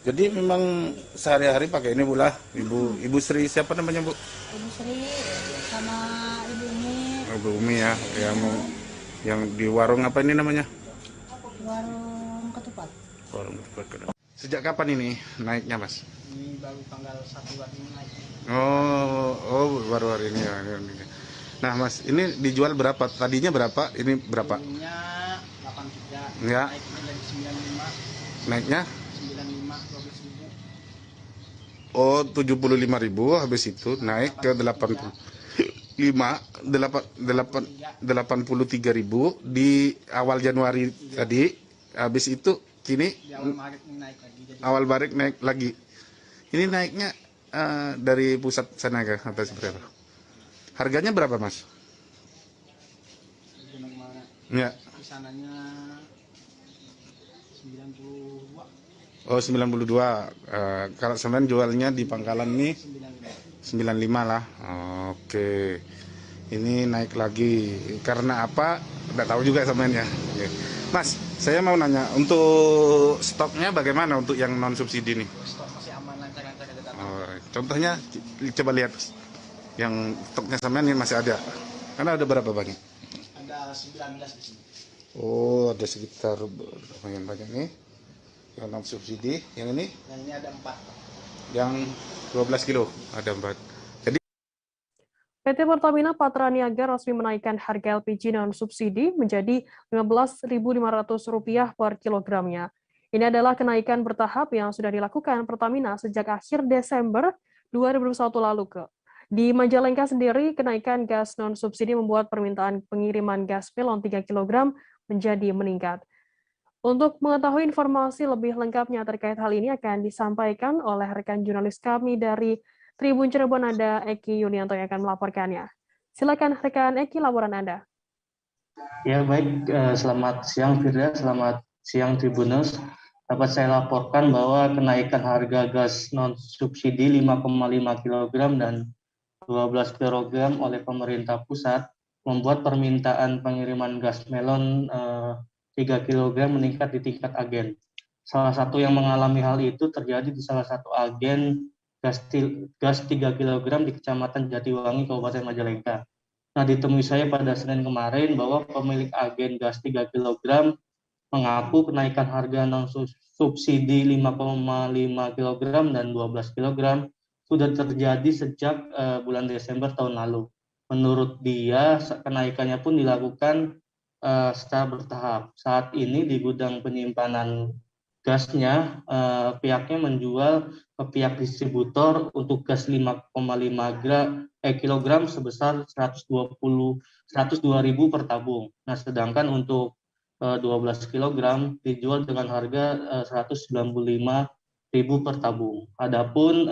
Jadi memang sehari-hari pakai ini Bu lah. Ibu Sri siapa namanya Bu? Ibu Sri sama Ibu Umi. Ibu Umi ya, yang di warung apa ini namanya? Warung ketupat. Warung ketupat. Sejak kapan ini naiknya Mas? Ini baru tanggal 1 hari ini naik. Baru hari ini ya. Nah Mas, ini dijual berapa? Tadinya berapa? Ini berapa? Tadinya 83. Ya. Naiknya dari 95. Naiknya? 95, 12.000. 75.000, habis itu naik ke 83.000 di awal Januari tadi. Habis itu kini Di awal Maret ini naik lagi. Awal Maret naik lagi. Ini naiknya dari pusat sana ke atau seperti apa? Harganya berapa Mas? Ya. Di sananya 92. Oh 92. Kalau semen jualnya di pangkalan ini 95 lah. Oke. Ini naik lagi. Karena apa? Nggak tahu juga semennya. Oke. Mas, saya mau nanya, untuk stoknya bagaimana untuk yang non subsidi nih? Stok masih aman, lancar-lancar ada datang. Contohnya coba lihat yang stoknya semen ini masih ada. Karena ada berapa banyak? Ada 19 di sini. Oh, ada sekitar lumayan banyak nih. Yang non subsidi, yang ini? Yang ini ada 4. Yang 12 kilo ada 4. Jadi PT Pertamina Patraniaga resmi menaikkan harga LPG non subsidi menjadi Rp15.500 per kilogramnya. Ini adalah kenaikan bertahap yang sudah dilakukan Pertamina sejak akhir Desember 2021 lalu. Di Majalengka sendiri, kenaikan gas non subsidi membuat permintaan pengiriman gas melon 3 kg menjadi meningkat. Untuk mengetahui informasi lebih lengkapnya terkait hal ini akan disampaikan oleh rekan jurnalis kami dari Tribun Cirebon, ada Eki Yunianto yang akan melaporkannya. Silakan rekan Eki, laporan Anda. Ya baik, selamat siang Firda, selamat siang Tribuners. Dapat saya laporkan bahwa kenaikan harga gas non subsidi 5,5 kg dan 12 kg oleh pemerintah pusat membuat permintaan pengiriman gas melon 3 kg meningkat di tingkat agen. Salah satu yang mengalami hal itu terjadi di salah satu agen gas 3 kg di Kecamatan Jatiwangi, Kabupaten Majalengka. Nah, ditemui saya pada Senin kemarin bahwa pemilik agen gas 3 kg mengaku kenaikan harga non subsidi 5,5 kg dan 12 kg sudah terjadi sejak bulan Desember tahun lalu. Menurut dia, kenaikannya pun dilakukan secara bertahap. Saat ini di gudang penyimpanan gasnya, pihaknya menjual ke pihak distributor untuk gas 5,5 kg sebesar 102.000 per tabung. Nah, sedangkan untuk 12 kg dijual dengan harga 195.000 per tabung. Adapun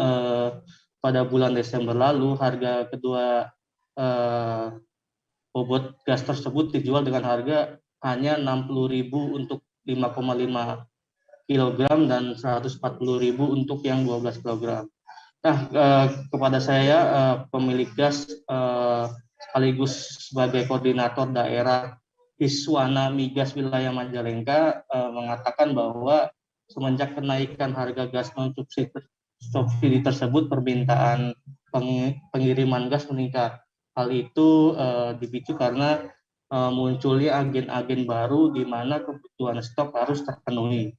pada bulan Desember lalu harga kedua bobot gas tersebut dijual dengan harga hanya 60.000 untuk 5,5 kg dan 140.000 untuk yang 12 kg. Nah, kepada saya pemilik gas sekaligus sebagai koordinator daerah Iswana Migas wilayah Majalengka mengatakan bahwa semenjak kenaikan harga gas non subsidi tersebut, permintaan pengiriman gas meningkat. Hal itu dipicu karena munculnya agen-agen baru di mana kebutuhan stok harus terpenuhi.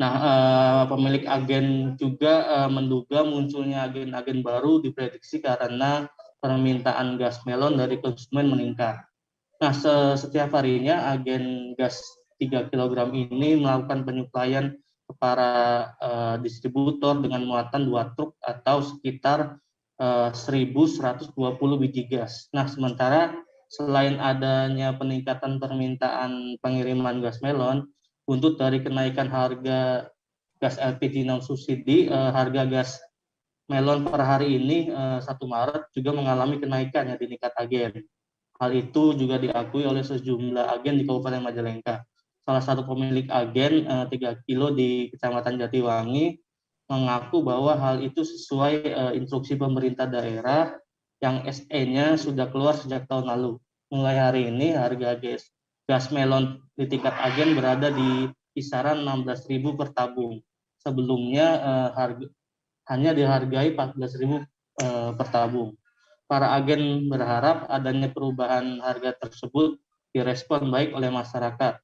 Nah, pemilik agen juga menduga munculnya agen-agen baru diprediksi karena permintaan gas melon dari konsumen meningkat. Nah, setiap harinya agen gas 3 kg ini melakukan penyuplaian ke para distributor dengan muatan 2 truk atau sekitar 1.120 biji gas. Nah, sementara selain adanya peningkatan permintaan pengiriman gas melon, untuk dari kenaikan harga gas LPG non subsidi, harga gas melon per hari ini 1 Maret juga mengalami kenaikan ya di tingkat agen. Hal itu juga diakui oleh sejumlah agen di Kabupaten Majalengka. Salah satu pemilik agen 3 kilo di Kecamatan Jatiwangi mengaku bahwa hal itu sesuai instruksi pemerintah daerah yang SE-nya sudah keluar sejak tahun lalu. Mulai hari ini harga gas melon di tingkat agen berada di kisaran 16.000 per tabung. Sebelumnya hanya dihargai 14.000 per tabung. Para agen berharap adanya perubahan harga tersebut direspon baik oleh masyarakat,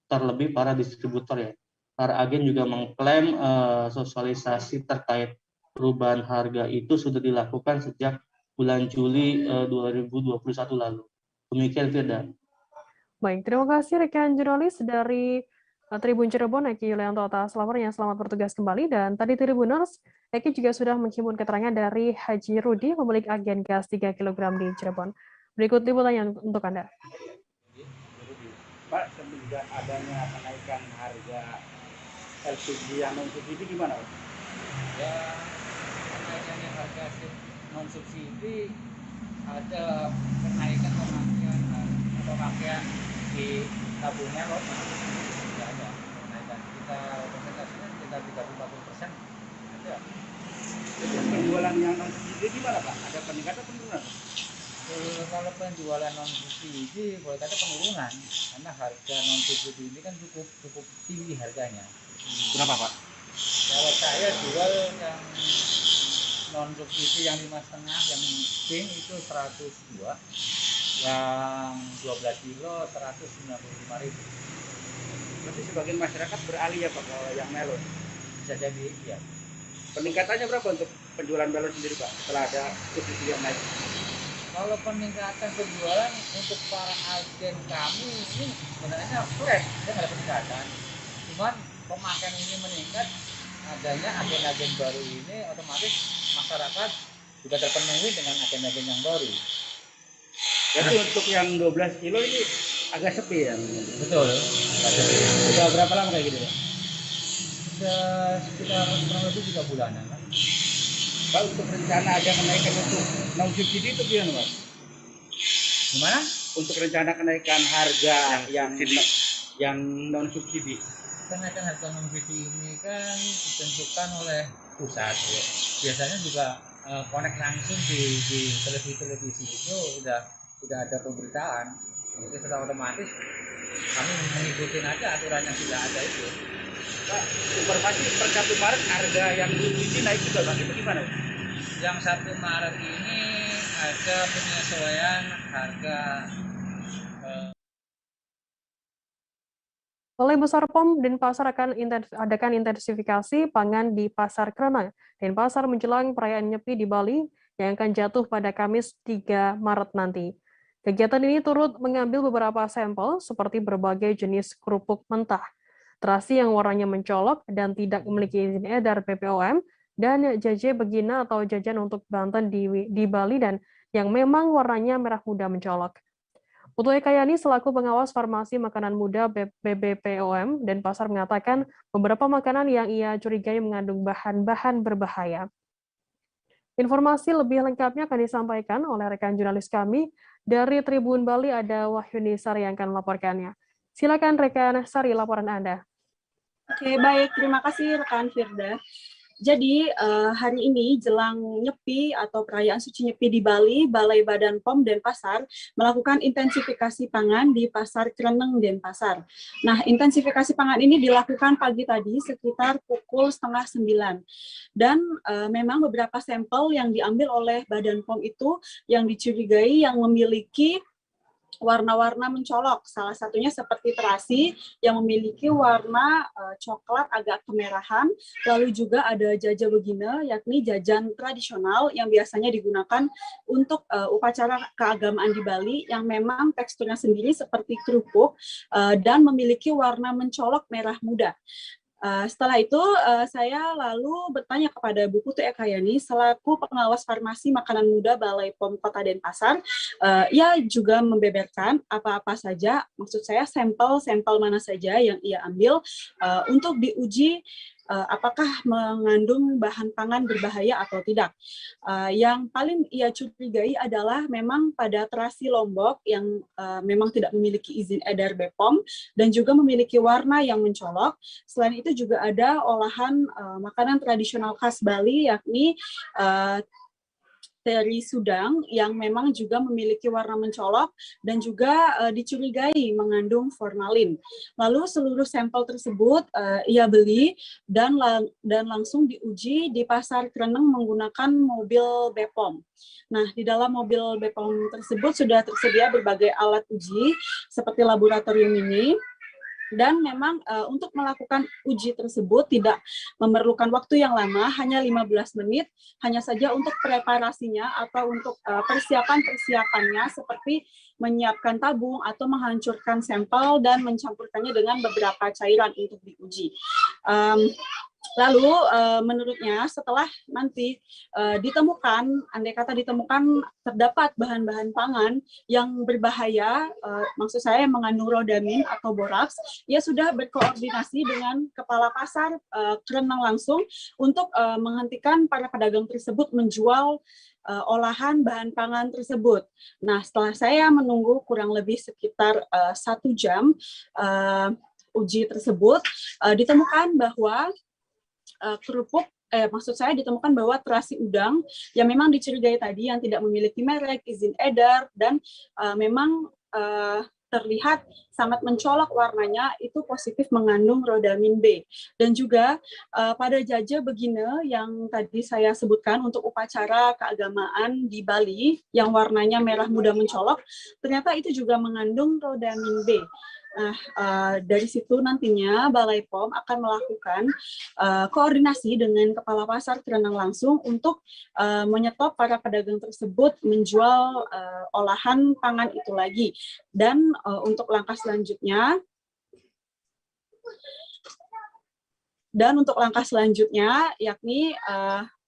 terlebih para distributor ya. Para agen juga mengklaim sosialisasi terkait perubahan harga itu sudah dilakukan sejak bulan Juli 2021 lalu. Demikian, Firda. Baik, terima kasih rekan jurnalis dari Tribun Cirebon, Eki Yulianto atas laporannya. Selamat bertugas kembali. Dan tadi Tribuners, Eki juga sudah menghimpun keterangan dari Haji Rudi, pemilik agen gas 3 kg di Cirebon. Berikut liputannya untuk Anda. Pak, semenjak adanya kenaikan harga LPG yang non subsidi gimana, Pak? Ya, kenaikan harga non subsidi ada kenaikan pemakaian di tabungnya loh. Tidak ada kenaikan. Kita persentasenya sekitar 34%. Ada. Jadi penjualan yang non subsidi gimana, Pak? Ada peningkatan atau penurunan? Kalau penjualan non subsidi boleh kata penurunan, karena harga non subsidi ini kan cukup tinggi harganya. Berapa, Pak? Kalau saya jual yang non subsidi yang 5,5 yang pink itu 102, yang 12 kilo 195.000. Berarti sebagian masyarakat beralih ya, Pak, ke yang melon? Bisa jadi, ya. Peningkatannya berapa untuk penjualan melon sendiri, Pak, setelah ada subsidi yang naik? Kalau peningkatan penjualan untuk para agen kami ini sebenarnya flat, dia nggak ada peningkatan. Cuman pemakaian ini meningkat, adanya agen-agen baru ini otomatis masyarakat juga terpenuhi dengan agen-agen yang baru. Jadi untuk yang 12 kilo ini agak sepi ya? Betul. Sudah berapa lama kayak gitu, Pak? Sudah sekitar kurang lebih 3 bulanan. Pak, untuk rencana ada kenaikan untuk non subsidi itu gimana, Pak? Gimana? Untuk rencana kenaikan harga yang non subsidi. Kenaikan harga non subsidi ini kan ditentukan oleh pusat ya. Biasanya juga connect langsung di televisi itu udah ada pemberitaan. Jadi sudah otomatis kami mengikuti aja aturan yang sudah ada itu. Pak, informasi per 1 Maret harga yang subsidi naik juga, Pak. Itu gimana? Yang 1 Maret ini ada penyesuaian harga. Balai Besar POM Denpasar akan adakan intensifikasi pangan di Pasar Kreneng Denpasar menjelang perayaan Nyepi di Bali yang akan jatuh pada Kamis 3 Maret nanti. Kegiatan ini turut mengambil beberapa sampel seperti berbagai jenis kerupuk mentah, terasi yang warnanya mencolok dan tidak memiliki izin edar BPOM, dan jaje begina atau jajan untuk Banten di Bali dan yang memang warnanya merah muda mencolok. Putu Ekayani selaku pengawas farmasi makanan muda BBPOM Denpasar mengatakan beberapa makanan yang ia curigai mengandung bahan-bahan berbahaya. Informasi lebih lengkapnya akan disampaikan oleh rekan jurnalis kami dari Tribun Bali, ada Wahyuni Sari yang akan melaporkannya. Silakan rekan Sari, laporan Anda. Oke, baik. Terima kasih rekan Firda. Jadi hari ini jelang Nyepi atau perayaan suci Nyepi di Bali, Balai Badan POM Denpasar melakukan intensifikasi pangan di Pasar Kreneng Denpasar. Nah, intensifikasi pangan ini dilakukan pagi tadi sekitar pukul 8:30. Dan memang beberapa sampel yang diambil oleh Badan POM itu yang dicurigai yang memiliki warna-warna mencolok, salah satunya seperti terasi yang memiliki warna coklat agak kemerahan, lalu juga ada jaja begina, yakni jajan tradisional yang biasanya digunakan untuk upacara keagamaan di Bali yang memang teksturnya sendiri seperti kerupuk dan memiliki warna mencolok merah muda. Setelah itu saya lalu bertanya kepada Bu Putu Ekayani selaku pengawas farmasi makanan muda Balai POM Kota Denpasar. Ia juga membeberkan apa-apa saja, maksud saya sampel mana saja yang ia ambil untuk diuji apakah mengandung bahan pangan berbahaya atau tidak. Yang paling ia curigai adalah memang pada terasi Lombok yang memang tidak memiliki izin edar BPOM dan juga memiliki warna yang mencolok. Selain itu juga ada olahan makanan tradisional khas Bali yakni teri Sudang yang memang juga memiliki warna mencolok dan juga dicurigai mengandung formalin. Lalu seluruh sampel tersebut ia beli dan langsung diuji di Pasar Kreneng menggunakan mobil BPOM. Nah, di dalam mobil BPOM tersebut sudah tersedia berbagai alat uji seperti laboratorium ini. Dan memang untuk melakukan uji tersebut tidak memerlukan waktu yang lama, hanya 15 menit, hanya saja untuk preparasinya atau untuk persiapan-persiapannya seperti menyiapkan tabung atau menghancurkan sampel dan mencampurkannya dengan beberapa cairan untuk diuji. Lalu menurutnya setelah nanti ditemukan, andai kata ditemukan terdapat bahan-bahan pangan yang berbahaya, maksud saya mengandung rodamin atau boraks, ia sudah berkoordinasi dengan kepala pasar Kreneng langsung untuk menghentikan para pedagang tersebut menjual olahan bahan pangan tersebut. Nah, setelah saya menunggu kurang lebih sekitar 1 jam uji tersebut, ditemukan bahwa kerupuk, maksud saya ditemukan bahwa terasi udang yang memang dicurigai tadi yang tidak memiliki merek, izin edar, dan memang terlihat sangat mencolok warnanya itu positif mengandung rodamin B. Dan juga pada jaja begine yang tadi saya sebutkan untuk upacara keagamaan di Bali yang warnanya merah muda mencolok, ternyata itu juga mengandung rodamin B. Nah, dari situ nantinya Balai POM akan melakukan koordinasi dengan Kepala Pasar Kreneng langsung untuk menyetop para pedagang tersebut menjual olahan pangan itu lagi. Dan untuk langkah selanjutnya, yakni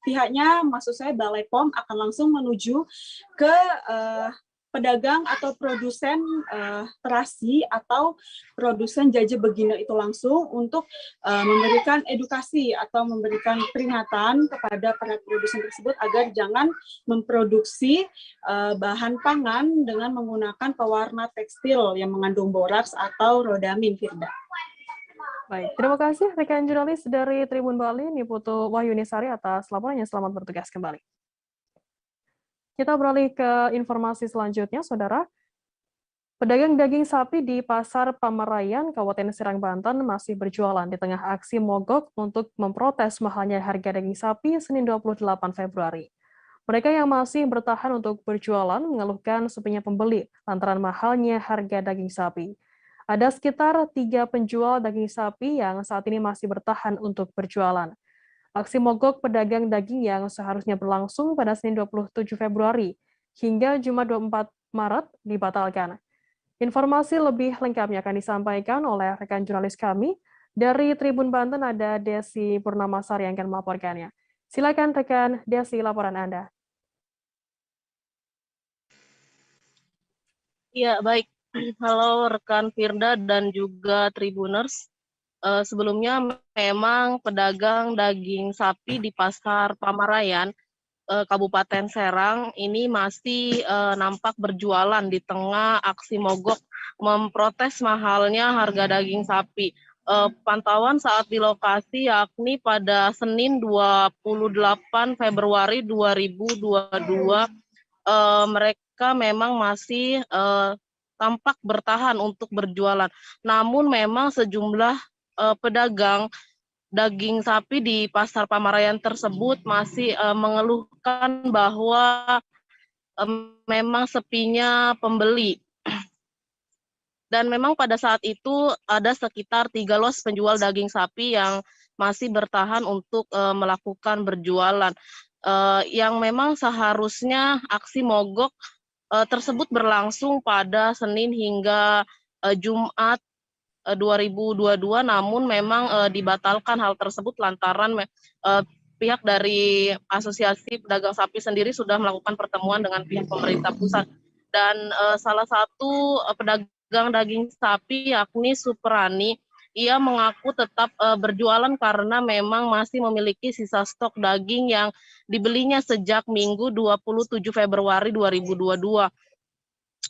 pihaknya, maksud saya Balai POM akan langsung menuju ke pedagang atau produsen terasi atau produsen jaja begina itu langsung untuk memberikan edukasi atau memberikan peringatan kepada para produsen tersebut agar jangan memproduksi bahan pangan dengan menggunakan pewarna tekstil yang mengandung boraks atau rodamin, Firda. Baik, terima kasih rekan jurnalis dari Tribun Bali, Niputu Wahyunisari atas laporannya. Selamat bertugas kembali. Kita beralih ke informasi selanjutnya, Saudara. Pedagang daging sapi di Pasar Pamarayan, Kabupaten Serang, Banten masih berjualan di tengah aksi mogok untuk memprotes mahalnya harga daging sapi Senin 28 Februari. Mereka yang masih bertahan untuk berjualan mengeluhkan sepinya pembeli lantaran mahalnya harga daging sapi. Ada sekitar 3 penjual daging sapi yang saat ini masih bertahan untuk berjualan. Aksi mogok pedagang daging yang seharusnya berlangsung pada Senin 27 Februari hingga Jumat 24 Maret dibatalkan. Informasi lebih lengkapnya akan disampaikan oleh rekan jurnalis kami. Dari Tribun Banten ada Desi Purnamasari yang akan melaporkannya. Silakan rekan Desi, laporan Anda. Ya, baik. Halo rekan Firda dan juga Tribuners. Sebelumnya memang pedagang daging sapi di Pasar Pamarayan, Kabupaten Serang ini masih nampak berjualan di tengah aksi mogok memprotes mahalnya harga daging sapi. Pantauan saat di lokasi yakni pada Senin 28 Februari 2022 mereka memang masih tampak bertahan untuk berjualan. Namun memang sejumlah pedagang daging sapi di Pasar Pamarayan tersebut masih mengeluhkan bahwa memang sepinya pembeli. Dan memang pada saat itu ada sekitar 3 los penjual daging sapi yang masih bertahan untuk melakukan berjualan. Yang memang seharusnya aksi mogok tersebut berlangsung pada Senin hingga Jumat 2022, namun memang dibatalkan hal tersebut lantaran pihak dari Asosiasi Pedagang Sapi sendiri sudah melakukan pertemuan dengan pihak pemerintah pusat. Dan salah satu pedagang daging sapi yakni Suprani, ia mengaku tetap berjualan karena memang masih memiliki sisa stok daging yang dibelinya sejak Minggu 27 Februari 2022.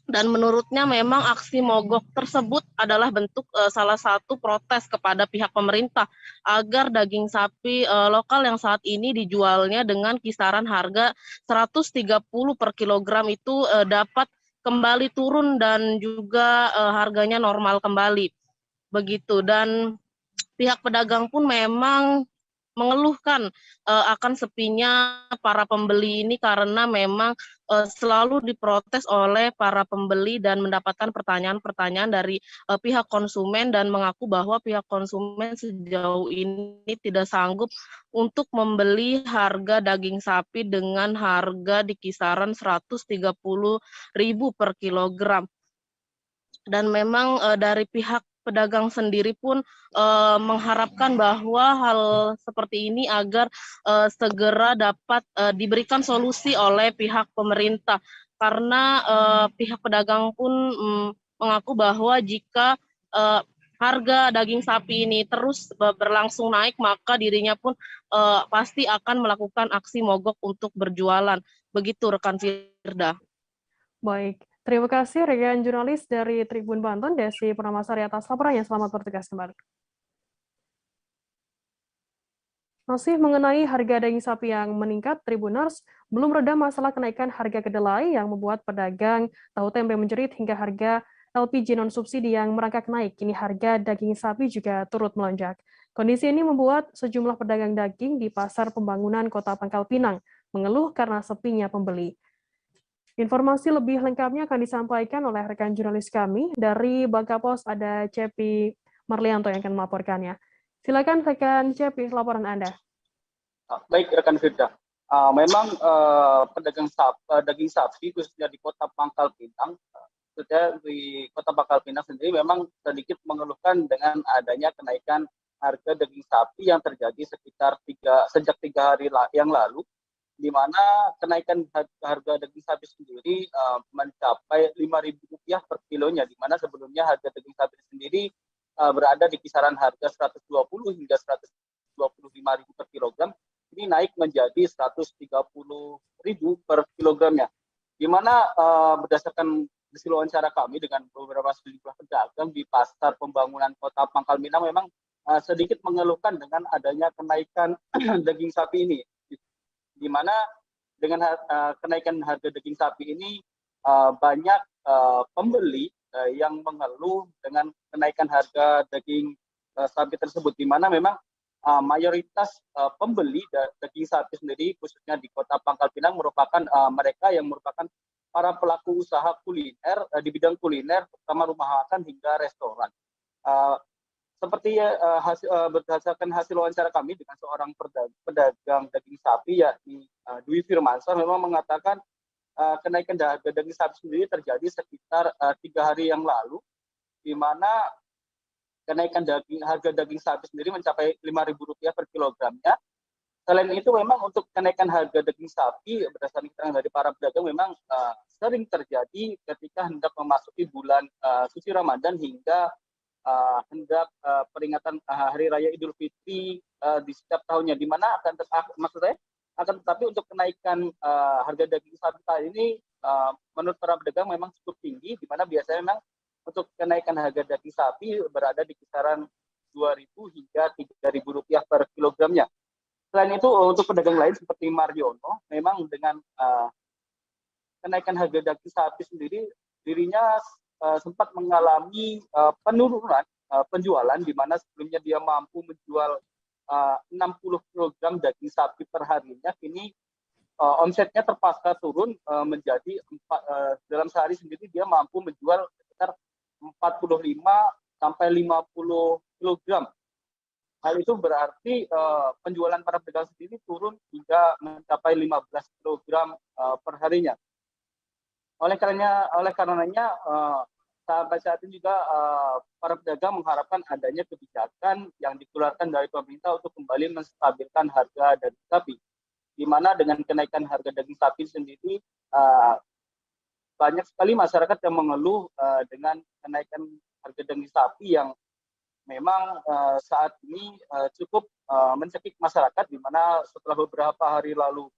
Dan menurutnya memang aksi mogok tersebut adalah bentuk salah satu protes kepada pihak pemerintah agar daging sapi lokal yang saat ini dijualnya dengan kisaran harga 130 per kilogram itu dapat kembali turun dan juga harganya normal kembali. Begitu, dan pihak pedagang pun memang mengeluhkan akan sepinya para pembeli ini karena memang selalu diprotes oleh para pembeli dan mendapatkan pertanyaan-pertanyaan dari pihak konsumen, dan mengaku bahwa pihak konsumen sejauh ini tidak sanggup untuk membeli harga daging sapi dengan harga di kisaran 130.000 per kilogram. Dan memang dari pihak pedagang sendiri pun mengharapkan bahwa hal seperti ini agar segera dapat diberikan solusi oleh pihak pemerintah, karena pihak pedagang pun mengaku bahwa jika harga daging sapi ini terus berlangsung naik, maka dirinya pun pasti akan melakukan aksi mogok untuk berjualan. Begitu rekan Firda. Baik, terima kasih rekan jurnalis dari Tribun Banten, Desi Purnamasari atas laporannya. Selamat bertugas kembali. Masih mengenai harga daging sapi yang meningkat, Tribuners, belum reda masalah kenaikan harga kedelai yang membuat pedagang tahu tempe menjerit hingga harga LPG non-subsidi yang merangkak naik. Kini harga daging sapi juga turut melonjak. Kondisi ini membuat sejumlah pedagang daging di Pasar Pembangunan Kota Pangkal Pinang mengeluh karena sepinya pembeli. Informasi lebih lengkapnya akan disampaikan oleh rekan jurnalis kami. Dari Bangkapos ada Cepi Marlianto yang akan melaporkannya. Silakan rekan Cepi, laporan Anda. Baik rekan Firda, memang pedagang daging sapi khususnya di Kota Pangkal Pinang, di Kota Pangkal Pinang sendiri memang sedikit mengeluhkan dengan adanya kenaikan harga daging sapi yang terjadi sejak 3 hari yang lalu, di mana kenaikan harga daging sapi sendiri mencapai Rp5.000 per kilonya, di mana sebelumnya harga daging sapi sendiri berada di kisaran harga 120 hingga 125.000 per kilogram, ini naik menjadi 130.000 per kilogramnya. Di mana berdasarkan hasil wawancara kami dengan beberapa sejumlah pedagang di Pasar Pembangunan Kota Pangkal Pinang memang sedikit mengeluhkan dengan adanya kenaikan daging sapi ini, di mana dengan kenaikan harga daging sapi ini banyak pembeli yang mengeluh dengan kenaikan harga daging sapi tersebut, di mana memang mayoritas pembeli daging sapi sendiri khususnya di Kota Pangkal Pinang merupakan mereka yang merupakan para pelaku usaha kuliner di bidang kuliner, terutama rumah makan hingga restoran. Seperti berdasarkan hasil wawancara kami dengan seorang pedagang daging sapi yakni Dwi Firmansyah memang mengatakan kenaikan harga daging sapi sendiri terjadi sekitar 3 hari yang lalu, di mana kenaikan harga daging sapi sendiri mencapai Rp5.000 per kilogramnya. Selain itu memang untuk kenaikan harga daging sapi berdasarkan keterangan dari para pedagang memang sering terjadi ketika hendak memasuki bulan suci Ramadan hingga hendak peringatan Hari Raya Idul Fitri di setiap tahunnya, di mana akan tetapi untuk kenaikan harga daging sapi kali ini menurut para pedagang memang cukup tinggi, di mana biasanya memang untuk kenaikan harga daging sapi berada di kisaran Rp2.000 hingga Rp3.000 per kilogramnya. Selain itu untuk pedagang lain seperti Mariono, memang dengan kenaikan harga daging sapi sendiri dirinya sempat mengalami penurunan penjualan, di mana sebelumnya dia mampu menjual 60 kg daging sapi per harinya, kini omsetnya terpaksa turun menjadi dalam sehari sendiri dia mampu menjual sekitar 45 sampai 50 kg. Hal itu berarti penjualan para pedagang sendiri turun hingga mencapai 15 kg per harinya. Oleh karenanya sampai saat ini juga para pedagang mengharapkan adanya kebijakan yang dikeluarkan dari pemerintah untuk kembali menstabilkan harga daging sapi. Di mana dengan kenaikan harga daging sapi sendiri banyak sekali masyarakat yang mengeluh dengan kenaikan harga daging sapi yang memang saat ini cukup mencekik masyarakat, di mana setelah beberapa hari lalu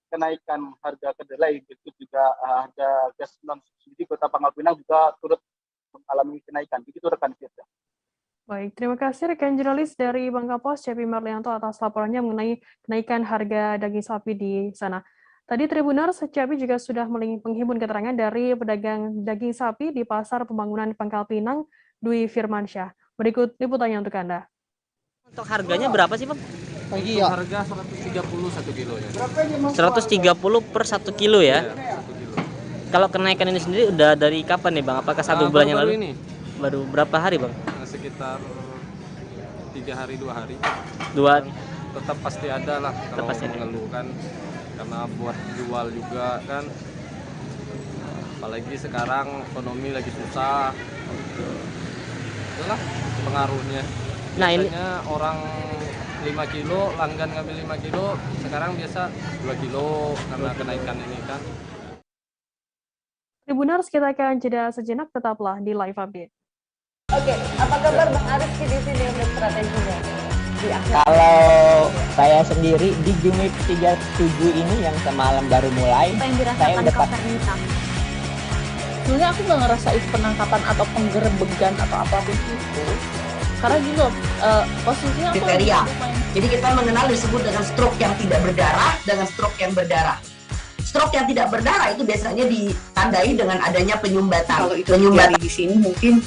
kenaikan harga kedelai, begitu juga harga gas non subsidi Kota Pangkal Pinang juga turut mengalami kenaikan. Begitu rekan Firda. Baik, terima kasih rekan jurnalis dari Bangka Pos, Cepi Marlianto atas laporannya mengenai kenaikan harga daging sapi di sana. Tadi Tribuners, Cepi juga sudah menghimpun keterangan dari pedagang daging sapi di Pasar Pembangunan Pangkal Pinang, Dwi Firmansyah. Berikut liputannya untuk Anda. Untuk harganya berapa sih, Bang? Untuk harga 130 1 kilo ya. 130 per 1 kilo ya? Kalau kenaikan ini sendiri udah dari kapan nih, Bang? Apakah 1 bulan yang lalu? Ini. Baru berapa hari, Bang? Sekitar 3 hari 2 hari. Tetap pasti ada lah kalau mengeluh kan, karena buat jual juga kan, apalagi sekarang ekonomi lagi susah, itulah pengaruhnya. Nah, ini orang 5 kilo, langgan ngambil 5 kilo, sekarang biasa 2 kilo karena kenaikan ini kan. Tribuners, kita akan jeda sejenak, tetaplah di Live Update. Oke, apa kabar Bang Arif di sini untuk strateginya? Kalau saya sendiri di Jumip 37 ini yang semalam baru mulai, Apa yang saya dirasakan udah Kopernita? Sebenarnya aku nggak ngerasain penangkapan atau penggerebegan atau apapun itu. Karena gitu, posisinya aku kriteria. Jadi kita mengenal disebut dengan stroke yang tidak berdarah dengan stroke yang berdarah. Stroke yang tidak berdarah itu biasanya ditandai dengan adanya penyumbatan. Kalau itu terjadi di sini mungkin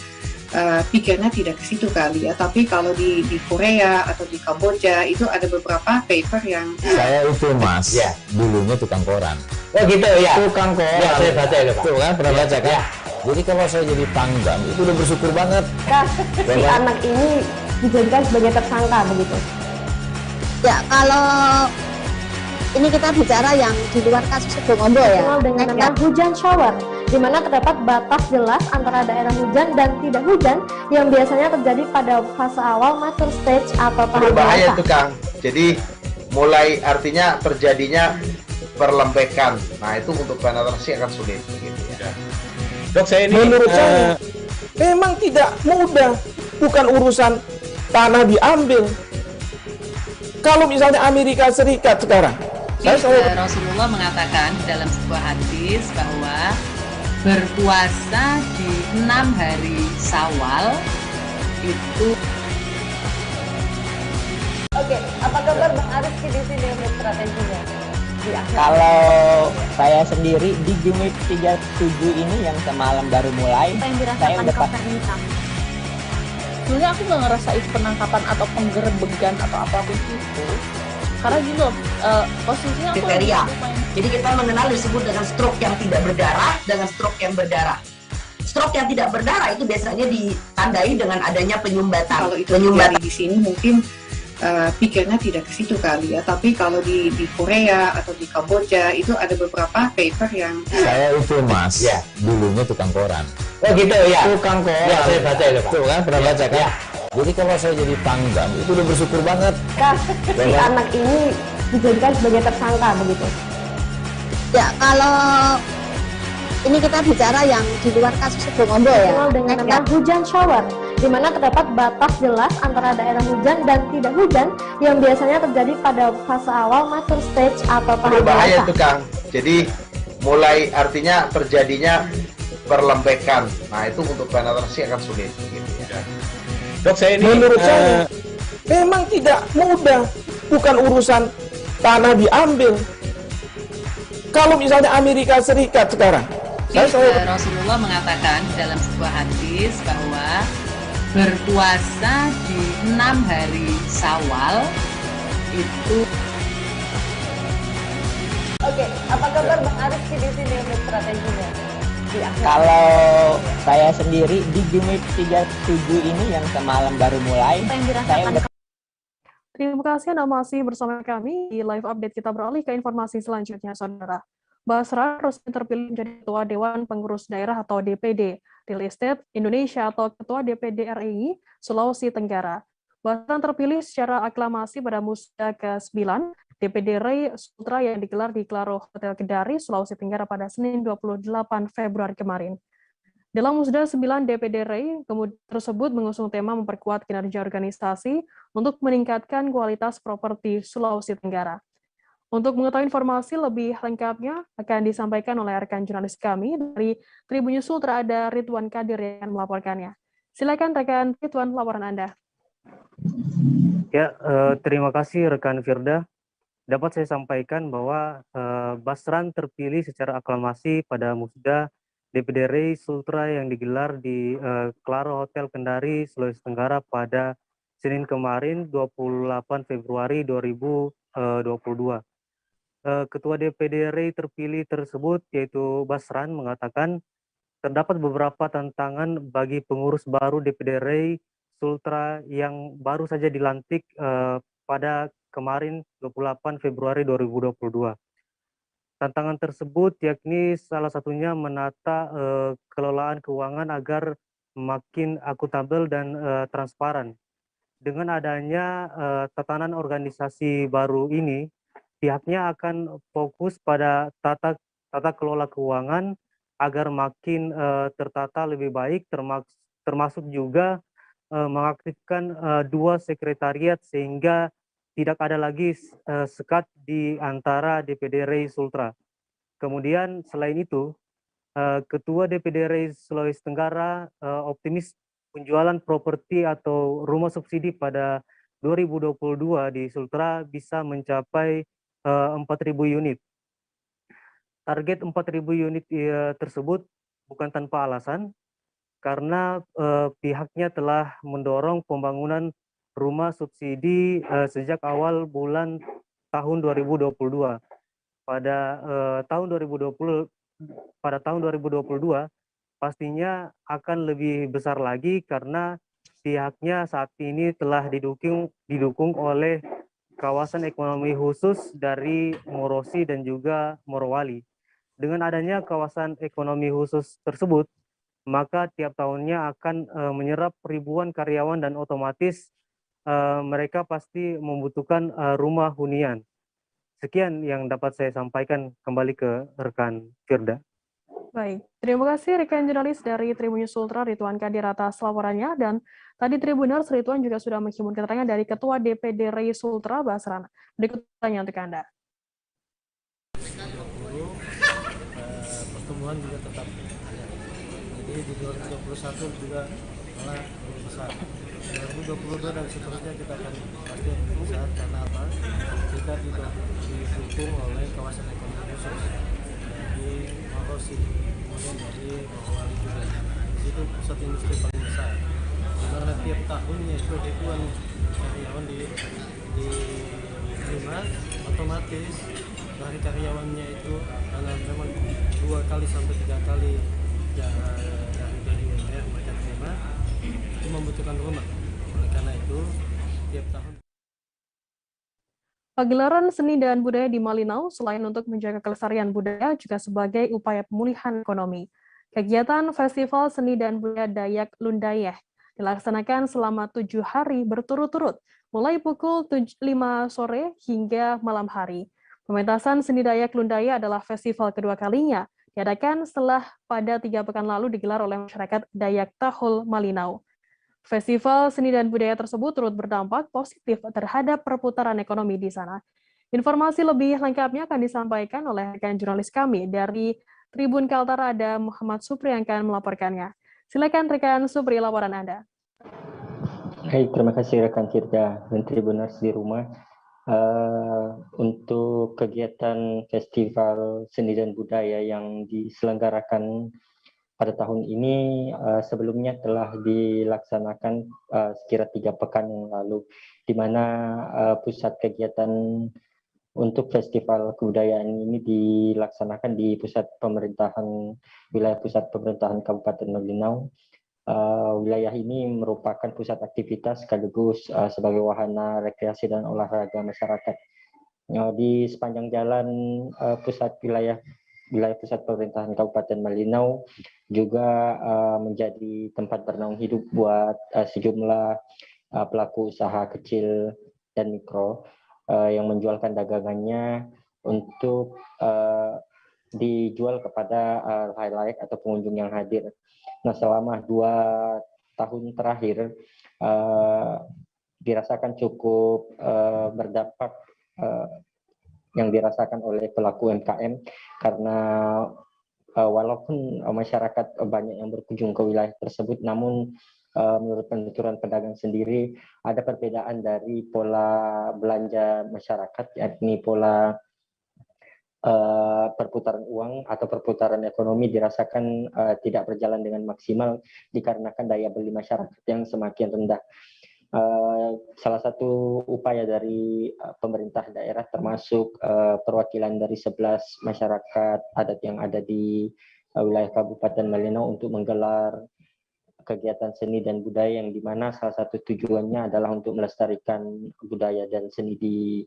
pikirnya tidak ke situ kali ya, tapi kalau di Korea atau di Kamboja itu ada beberapa paper yang Saya itu Mas, dulunya tukang koran. Oh gitu ya? Tukang koran. Ya, saya baca itu Pak. Tuh kan, pernah baca kan? Ya. Jadi kalau saya jadi pangdam, itu udah bersyukur banget. Si anak ini dijadikan sebagai tersangka begitu. Ya, kalau ini kita bicara yang di luar kasus Situbondo ya, dengan nama hujan shower, di mana terdapat batas jelas antara daerah hujan dan tidak hujan yang biasanya terjadi pada fase awal mature stage atau tahap berbahaya dewasa. tuh Kang. Jadi mulai artinya terjadinya perlembekan. Nah itu untuk penetrasi akan sulit gitu ya. Dok, saya ini menurut saya memang tidak mudah, bukan urusan tanah diambil. Kalau misalnya Amerika Serikat sekarang, Rasulullah mengatakan dalam sebuah hadis bahwa berpuasa di 6 hari Syawal itu. Oke, apa kabar Bang Arif di sini untuk strateginya? Kalau saya sendiri di Jumip 37 ini yang semalam baru mulai, Apa yang saya dirasakan udah Kopernita? Sebenarnya aku nggak ngerasain penangkapan atau penggerebegan atau apapun itu. Karena gitu, posisinya aku kriteria. Jadi kita mengenal disebut dengan stroke yang tidak berdarah dengan stroke yang berdarah. Stroke yang tidak berdarah itu biasanya ditandai dengan adanya penyumbatan. Kalau itu terjadi di sini mungkin pikirnya tidak ke situ kali ya, tapi kalau di Korea atau di Kamboja itu ada beberapa paper yang Saya itu Mas, dulunya tukang koran. Oh gitu ya? Tukang koran. Ya, saya baca itu Pak. Tuh kan, pernah baca kan? Jadi kalau saya jadi pangdam, itu udah bersyukur banget. Si anak ini dijadikan sebagai tersangka begitu. Ya, kalau ini kita bicara yang di luar kasus Situbondo ya, dengan nama hujan shower, di mana terdapat batas jelas antara daerah hujan dan tidak hujan yang biasanya terjadi pada fase awal mature stage atau tahap Berbahaya dewasa. tuh Kang. Jadi mulai artinya terjadinya perlembekan. Nah itu untuk penetrasi akan sulit gitu ya. Dok, saya ini menurut saya memang tidak mudah, bukan urusan tanah diambil. Kalau misalnya Amerika Serikat sekarang, Rasulullah mengatakan dalam sebuah hadis bahwa berpuasa di 6 hari Syawal itu. Oke, apa kabar Bang Arif di sini untuk strateginya? Kalau saya sendiri di Jumip 37 ini yang semalam baru mulai, Apa yang saya dirasakan udah Terima kasih Anda masih bersama kami di Live Update. Kita beralih ke informasi selanjutnya, Saudara. Basra resmi terpilih menjadi Ketua Dewan Pengurus Daerah atau DPD Real Estate Indonesia atau Ketua DPD RI Sulawesi Tenggara. Basran terpilih secara aklamasi pada Musda ke-9 DPD RI Sultra yang digelar di Claro Hotel Kedari, Sulawesi Tenggara pada Senin 28 Februari kemarin. Dalam Musda 9 DPD RI tersebut mengusung tema memperkuat kinerja organisasi untuk meningkatkan kualitas properti Sulawesi Tenggara. Untuk mengetahui informasi lebih lengkapnya akan disampaikan oleh rekan jurnalis kami dari Tribun News Sultra, ada Ridwan Kadir yang melaporkannya. Silakan rekan Ridwan, laporan Anda. Ya, terima kasih rekan Firda. Dapat saya sampaikan bahwa Basran terpilih secara aklamasi pada Musda DPD RI Sultra yang digelar di Claro Hotel Kendari, Sulawesi Tenggara pada Senin kemarin 28 Februari 2022. Ketua DPD RI terpilih tersebut yaitu Basran mengatakan terdapat beberapa tantangan bagi pengurus baru DPD RI Sultra yang baru saja dilantik pada kemarin 28 Februari 2022. Tantangan tersebut yakni salah satunya menata kelolaan keuangan agar makin akuntabel dan transparan. Dengan adanya tatanan organisasi baru ini, pihaknya akan fokus pada tata kelola keuangan agar makin tertata lebih baik, termasuk juga mengaktifkan 2 sekretariat sehingga tidak ada lagi sekat di antara DPD RI Sultra. Kemudian selain itu, Ketua DPD RI Sulawesi Tenggara optimis penjualan properti atau rumah subsidi pada 2022 di Sultra bisa mencapai 4.000 unit. Target 4.000 unit tersebut bukan tanpa alasan, karena pihaknya telah mendorong pembangunan rumah subsidi sejak awal bulan tahun 2022. Pada tahun 2022 pastinya akan lebih besar lagi karena pihaknya saat ini telah didukung oleh kawasan ekonomi khusus dari Morosi dan juga Morowali. Dengan adanya kawasan ekonomi khusus tersebut, maka tiap tahunnya akan menyerap ribuan karyawan dan otomatis mereka pasti membutuhkan rumah hunian. Sekian yang dapat saya sampaikan, kembali ke rekan Firda. Baik, terima kasih rekan jurnalis dari Tribun News Sultra Ridwan Kadir atas laporannya, dan tadi Tribuners Ridwan juga sudah menghimpun keterangan dari Ketua DPD RI Sultra Basran. Berikut pertanyaan untuk Anda. Pertumbuhan juga tetap ada. Jadi di 2021 juga malah lebih besar. 2022 dan seterusnya kita akan pasti lebih besar karena apa? Kita tidak didukung oleh kawasan ekonomi khusus dari Morosi, kemudian dari Morowali juga. Itu pusat industri paling besar. Karena tiap tahunnya itu ribuan karyawan diterima, otomatis dari karyawannya itu karena memang 2 kali sampai 3 kali dari UMR mereka terima, itu membutuhkan rumah. Oleh karena itu tiap tahun Pagelaran seni dan budaya di Malinau selain untuk menjaga kelestarian budaya juga sebagai upaya pemulihan ekonomi. Kegiatan Festival Seni dan Budaya Dayak Lundayeh dilaksanakan selama 7 hari berturut-turut, mulai pukul 5 sore hingga malam hari. Pementasan Seni Dayak Lundayeh adalah festival kedua kalinya, diadakan setelah pada 3 pekan lalu digelar oleh masyarakat Dayak Tahul Malinau. Festival seni dan budaya tersebut turut berdampak positif terhadap perputaran ekonomi di sana. Informasi lebih lengkapnya akan disampaikan oleh rekan jurnalis kami dari Tribun Kaltara, ada Muhammad Supri yang akan melaporkannya. Silakan rekan Supri, laporan Anda. Baik, terima kasih rekan Firda dan Tribuners di rumah. Untuk kegiatan Festival Seni dan Budaya yang diselenggarakan pada tahun ini sebelumnya telah dilaksanakan sekira 3 pekan yang lalu, di mana pusat kegiatan untuk festival kebudayaan ini dilaksanakan di wilayah pusat pemerintahan Kabupaten Malinau. Wilayah ini merupakan pusat aktivitas sekaligus sebagai wahana rekreasi dan olahraga masyarakat. Di sepanjang jalan pusat wilayah wilayah pusat pemerintahan Kabupaten Malinau juga menjadi tempat bernaung hidup buat sejumlah pelaku usaha kecil dan mikro yang menjualkan dagangannya untuk dijual kepada halayak atau pengunjung yang hadir. Nah, selama 2 tahun terakhir dirasakan cukup berdampak yang dirasakan oleh pelaku UMKM karena walaupun masyarakat banyak yang berkunjung ke wilayah tersebut, namun menurut penuturan pedagang sendiri ada perbedaan dari pola belanja masyarakat, yakni pola perputaran uang atau perputaran ekonomi dirasakan tidak berjalan dengan maksimal dikarenakan daya beli masyarakat yang semakin rendah. Salah satu upaya dari pemerintah daerah termasuk perwakilan dari 11 masyarakat adat yang ada di wilayah Kabupaten Malinau untuk menggelar kegiatan seni dan budaya yang dimana salah satu tujuannya adalah untuk melestarikan budaya dan seni di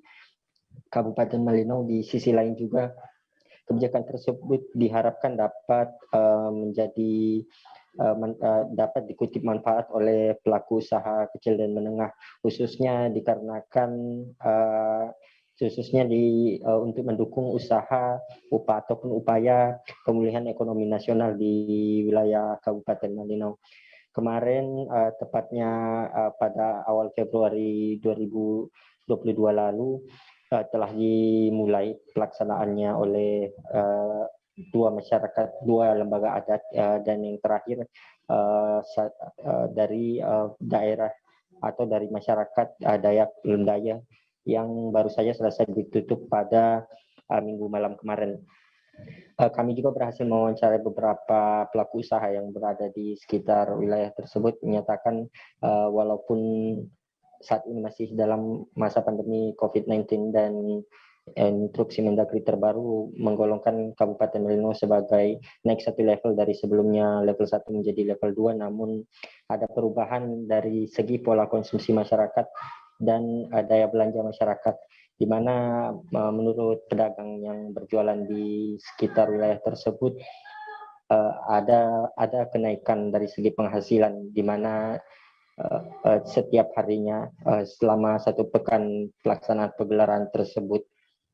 Kabupaten Malinau. Di sisi lain juga kebijakan tersebut diharapkan dapat dapat dikutip manfaat oleh pelaku usaha kecil dan menengah, khususnya dikarenakan untuk mendukung usaha ataupun upaya pemulihan ekonomi nasional di wilayah Kabupaten Malinau. Kemarin tepatnya pada awal Februari 2022 lalu telah dimulai pelaksanaannya oleh dua lembaga adat dan yang terakhir dari daerah atau dari masyarakat Dayak Lendaya yang baru saja selesai ditutup pada Minggu malam kemarin. Kami juga berhasil mewawancarai beberapa pelaku usaha yang berada di sekitar wilayah tersebut, menyatakan walaupun saat ini masih dalam masa pandemi COVID-19 dan instruksi Mendagri terbaru menggolongkan Kabupaten Malinau sebagai naik 1 level dari sebelumnya level 1 menjadi level 2, namun ada perubahan dari segi pola konsumsi masyarakat dan daya belanja masyarakat, di mana menurut pedagang yang berjualan di sekitar wilayah tersebut ada kenaikan dari segi penghasilan, di mana setiap harinya selama 1 pekan pelaksanaan pegelaran tersebut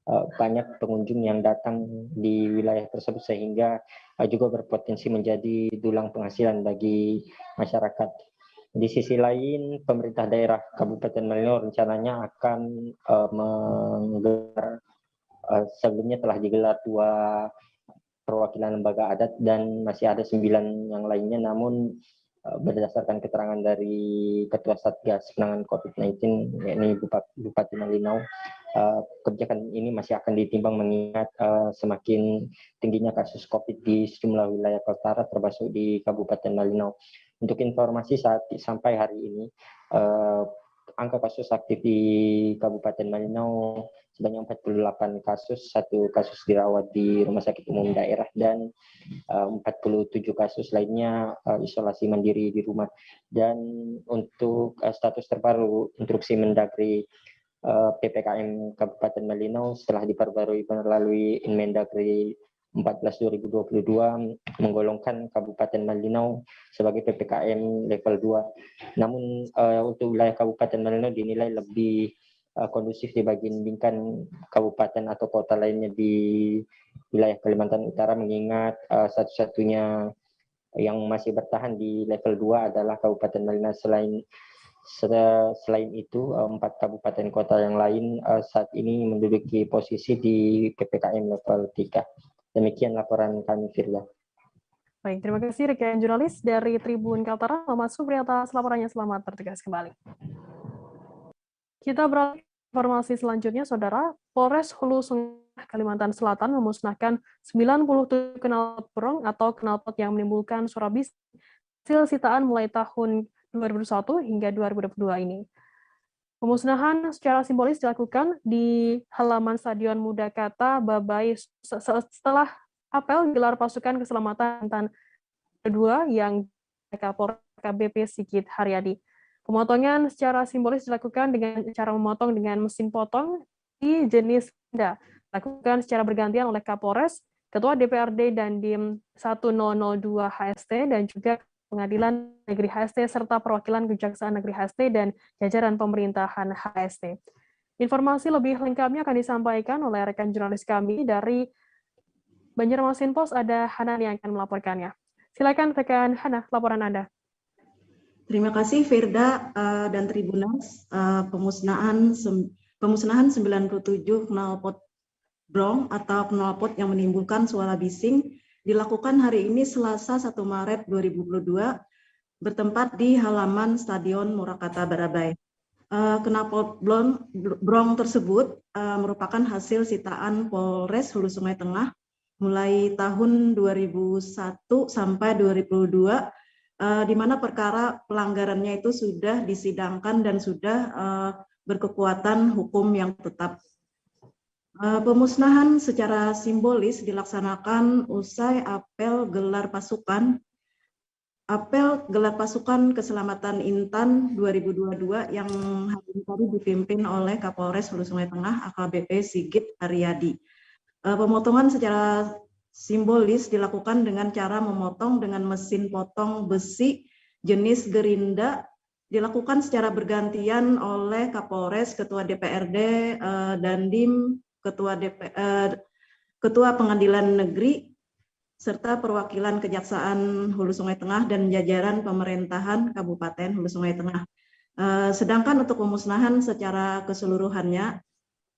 banyak pengunjung yang datang di wilayah tersebut sehingga juga berpotensi menjadi dulang penghasilan bagi masyarakat. Di sisi lain, pemerintah daerah Kabupaten Malinau rencananya akan menggelar, sebelumnya telah digelar 2 perwakilan lembaga adat dan masih ada 9 yang lainnya, namun berdasarkan keterangan dari Ketua Satgas Penanganan COVID-19, yakni Bupati Malinau, kebijakan ini masih akan ditimbang mengingat semakin tingginya kasus COVID di sejumlah wilayah Kaltara termasuk di Kabupaten Malinau. Untuk informasi sampai hari ini, angka kasus aktif di Kabupaten Malinau sebanyak 48 kasus, 1 kasus dirawat di Rumah Sakit Umum Daerah dan 47 kasus lainnya isolasi mandiri di rumah. Dan untuk status terbaru instruksi Mendagri PPKM Kabupaten Malinau setelah diperbarui melalui Inmendagri 14/2022 menggolongkan Kabupaten Malinau sebagai PPKM level 2. Namun untuk wilayah Kabupaten Malinau dinilai lebih kondusif dibandingkan kabupaten atau kota lainnya di wilayah Kalimantan Utara, mengingat satu-satunya yang masih bertahan di level 2 adalah Kabupaten Malinau. Selain itu, 4 kabupaten kota yang lain saat ini menduduki posisi di PPKM level 3. Demikian laporan kami, Firda. Baik, terima kasih rekan jurnalis dari Tribun Kaltara, Muhammad Supri atas laporannya. Selamat bertugas kembali. Kita beralih ke informasi selanjutnya, Saudara. Polres Hulu Sungai Kalimantan Selatan memusnahkan 97 knalpot burung atau knalpot yang menimbulkan suara bising hasil sitaan mulai tahun 2021 hingga 2022 ini. Pemusnahan secara simbolis dilakukan di halaman Stadion Muda Kata Babai setelah apel gelar pasukan keselamatan kedua yang Kapolres KBP Sigit Haryadi. Pemotongan secara simbolis dilakukan dengan cara memotong dengan mesin potong di jenis benda. Dilakukan secara bergantian oleh Kapolres, Ketua DPRD Dandim 1002 HST dan juga Pengadilan Negeri HST serta perwakilan Kejaksaan Negeri HST dan jajaran pemerintahan HST. Informasi lebih lengkapnya akan disampaikan oleh rekan jurnalis kami dari Banjarmasin Post, ada Hanan yang akan melaporkannya. Silakan rekan Hana, laporan Anda. Terima kasih Firda dan Tribunas. Pemusnahan 97 knalpot brong atau knalpot yang menimbulkan suara bising dilakukan hari ini Selasa 1 Maret 2022 bertempat di halaman Stadion Murakata Barabai. Knalpot brong tersebut merupakan hasil sitaan Polres Hulu Sungai Tengah mulai tahun 2001 sampai 2002, di mana perkara pelanggarannya itu sudah disidangkan dan sudah berkekuatan hukum yang tetap. Pemusnahan secara simbolis dilaksanakan usai apel gelar pasukan Keselamatan Intan 2022 yang hari ini tadi dipimpin oleh Kapolres Hulu Sungai Tengah AKBP Sigit Haryadi. Pemotongan secara simbolis dilakukan dengan cara memotong dengan mesin potong besi jenis gerinda, dilakukan secara bergantian oleh Kapolres, Ketua DPRD, Dandim, Ketua Pengadilan Negeri, serta perwakilan Kejaksaan Hulu Sungai Tengah dan jajaran pemerintahan Kabupaten Hulu Sungai Tengah. Sedangkan untuk pemusnahan secara keseluruhannya,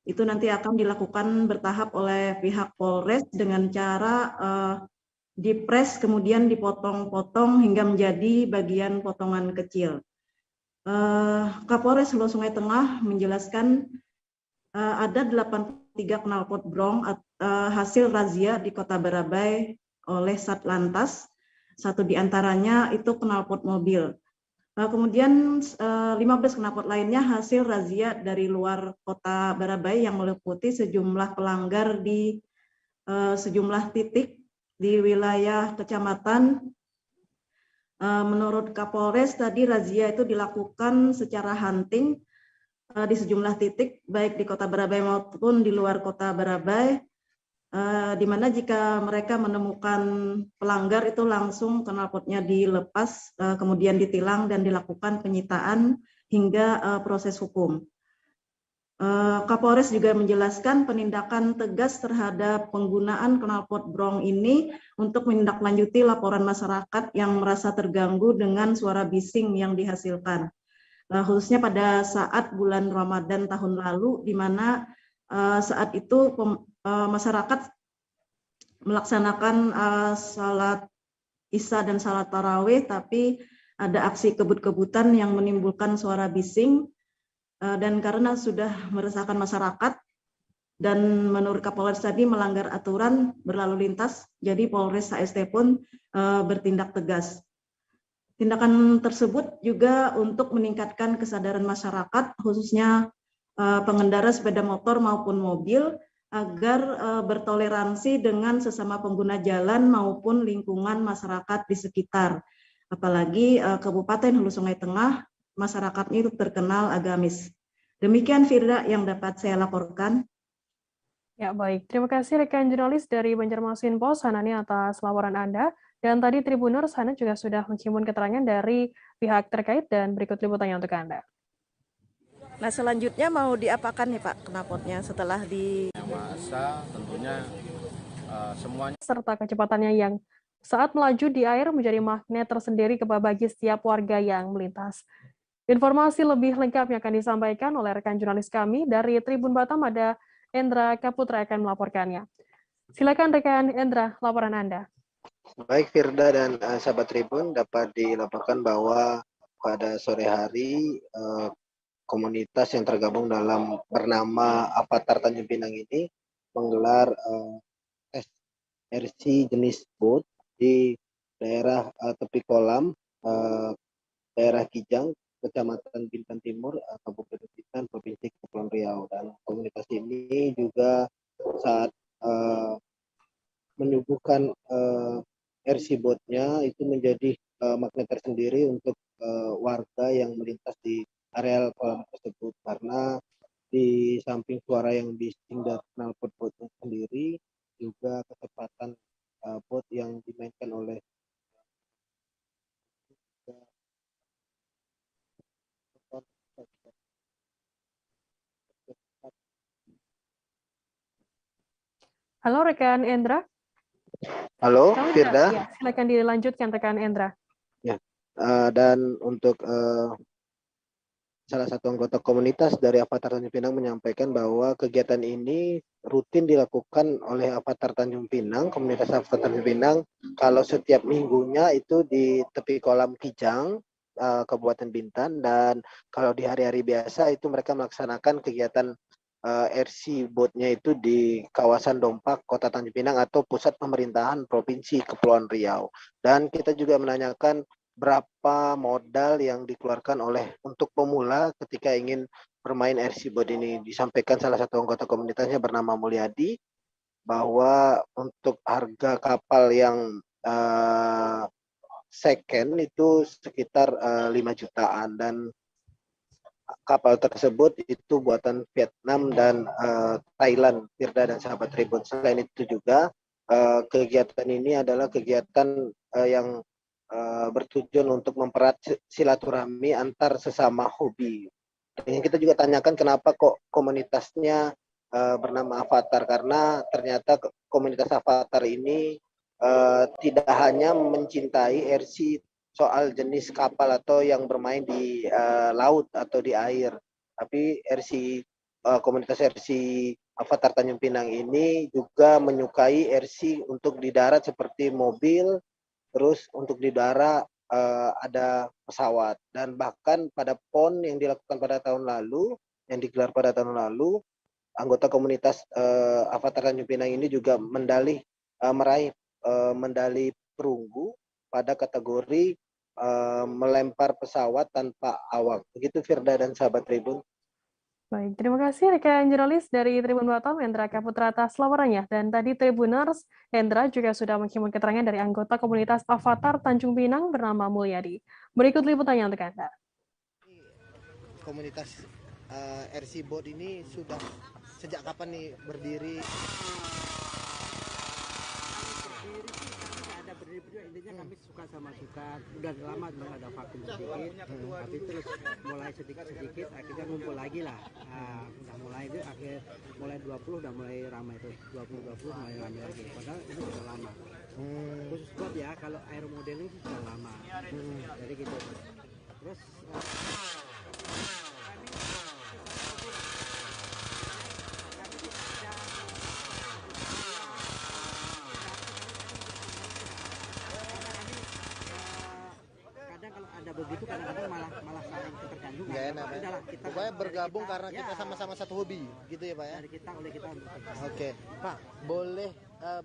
itu nanti akan dilakukan bertahap oleh pihak Polres dengan cara dipres kemudian dipotong-potong hingga menjadi bagian potongan kecil. Kapolres Hulu Sungai Tengah menjelaskan ada 83 knalpot brong hasil razia di Kota Barabai oleh Satlantas, satu diantaranya itu knalpot mobil. Kemudian 15 knalpot lainnya hasil razia dari luar Kota Barabai yang meliputi sejumlah pelanggar di sejumlah titik di wilayah kecamatan. Menurut Kapolres tadi razia itu dilakukan secara hunting di sejumlah titik baik di Kota Barabai maupun di luar Kota Barabai, di mana jika mereka menemukan pelanggar itu langsung knalpotnya dilepas, kemudian ditilang dan dilakukan penyitaan hingga proses hukum. Kapolres juga menjelaskan penindakan tegas terhadap penggunaan knalpot brong ini untuk menindaklanjuti laporan masyarakat yang merasa terganggu dengan suara bising yang dihasilkan. Khususnya pada saat bulan Ramadan tahun lalu, di mana saat itu masyarakat melaksanakan salat Isya dan salat tarawih, tapi ada aksi kebut-kebutan yang menimbulkan suara bising, dan karena sudah meresahkan masyarakat dan menurut Kapolres tadi melanggar aturan berlalu lintas, jadi Polres HST pun bertindak tegas. Tindakan tersebut juga untuk meningkatkan kesadaran masyarakat, khususnya pengendara sepeda motor maupun mobil, agar bertoleransi dengan sesama pengguna jalan maupun lingkungan masyarakat di sekitar. Apalagi Kabupaten Hulu Sungai Tengah, masyarakatnya itu terkenal agamis. Demikian Firda yang dapat saya laporkan. Ya, baik. Terima kasih rekan jurnalis dari Banjarmasin Post, Hanani, atas laporan Anda. Dan tadi Tribuners, Hana juga sudah menghimpun keterangan dari pihak terkait dan berikut liputannya untuk Anda. Nah, selanjutnya mau diapakan nih Pak knalpotnya setelah di masa tentunya semuanya serta kecepatannya yang saat melaju di air menjadi magnet tersendiri bagi setiap warga yang melintas. Informasi lebih lengkapnya akan disampaikan oleh rekan jurnalis kami dari Tribun Batam, ada Endra Kaputra akan melaporkannya. Silakan rekan Endra, laporan Anda. Baik Firda dan sahabat Tribun, dapat dilaporkan bahwa pada sore hari komunitas yang tergabung dalam bernama Avatar Tanjung Pinang ini menggelar RC jenis boat di daerah tepi kolam daerah Kijang, Kecamatan Bintan Timur, Kabupaten Bintan, Provinsi Kepulauan Riau. Dan komunitas ini juga saat menyuguhkan RC boatnya itu menjadi magnet tersendiri untuk warga yang melintas di areal kolam tersebut, karena di samping suara yang bising dari knalpot boatnya sendiri, juga kecepatan Halo rekan Endra. Halo, Kamu Firda. Ya, silakan dilanjutkan rekan Endra. Ya, dan untuk salah satu anggota komunitas dari Avatar Tanjung Pinang menyampaikan bahwa kegiatan ini rutin dilakukan oleh Avatar Tanjung Pinang, komunitas Avatar Tanjung Pinang, kalau setiap minggunya itu di tepi kolam Kijang, Kabupaten Bintan, dan kalau di hari-hari biasa itu mereka melaksanakan kegiatan RC boatnya itu di kawasan Dompak, Kota Tanjung Pinang atau pusat pemerintahan Provinsi Kepulauan Riau. Dan kita juga menanyakan berapa modal yang dikeluarkan oleh untuk pemula ketika ingin bermain RC boat ini. Disampaikan salah satu anggota komunitasnya bernama Mulyadi bahwa untuk harga kapal yang second itu sekitar 5 jutaan, dan kapal tersebut itu buatan Vietnam dan Thailand, Firda dan sahabat Tribun. Selain itu juga kegiatan ini adalah kegiatan yang bertujuan untuk mempererat silaturahmi antar sesama hobi. Dan kita juga tanyakan kenapa kok komunitasnya bernama Avatar, karena ternyata komunitas Avatar ini tidak hanya mencintai RC soal jenis kapal atau yang bermain di laut atau di air, tapi komunitas RC Avatar Tanjung Pinang ini juga menyukai RC untuk di darat seperti mobil. Terus untuk di darat ada pesawat, dan bahkan pada PON yang dilakukan pada tahun lalu, yang digelar pada tahun lalu, anggota komunitas Avatar Tanjung Pinang ini juga meraih medali perunggu pada kategori melempar pesawat tanpa awak. Begitu Firda dan sahabat Tribun. Baik, terima kasih rekan jurnalis dari Tribun Batam, Hendra Kaputra atas laporannya. Dan tadi Tribuners, Hendra juga sudah menghimpun keterangan dari anggota komunitas Avatar Tanjung Pinang bernama Mulyadi. Berikut liputannya untuk Anda. Komunitas RC Boat ini sudah sejak kapan nih berdiri? Intinya kami suka sama suka, udah lama memang ada vakum sedikit, tapi terus mulai sedikit akhirnya ngumpul lagi lah. Udah mulai itu mulai 20 udah mulai ramai tuh, 20 mulai ramai lagi. Padahal itu sudah lama. Khusus buat ya, kalau air modeling itu sudah lama. Jadi gitu. Terus begitu kadang-kadang malah saling ketergantungan. Nggak enak ya. Pokoknya bergabung karena kita sama-sama satu hobi, gitu ya Pak ya? Dari kita oleh kita. Oke, Pak, boleh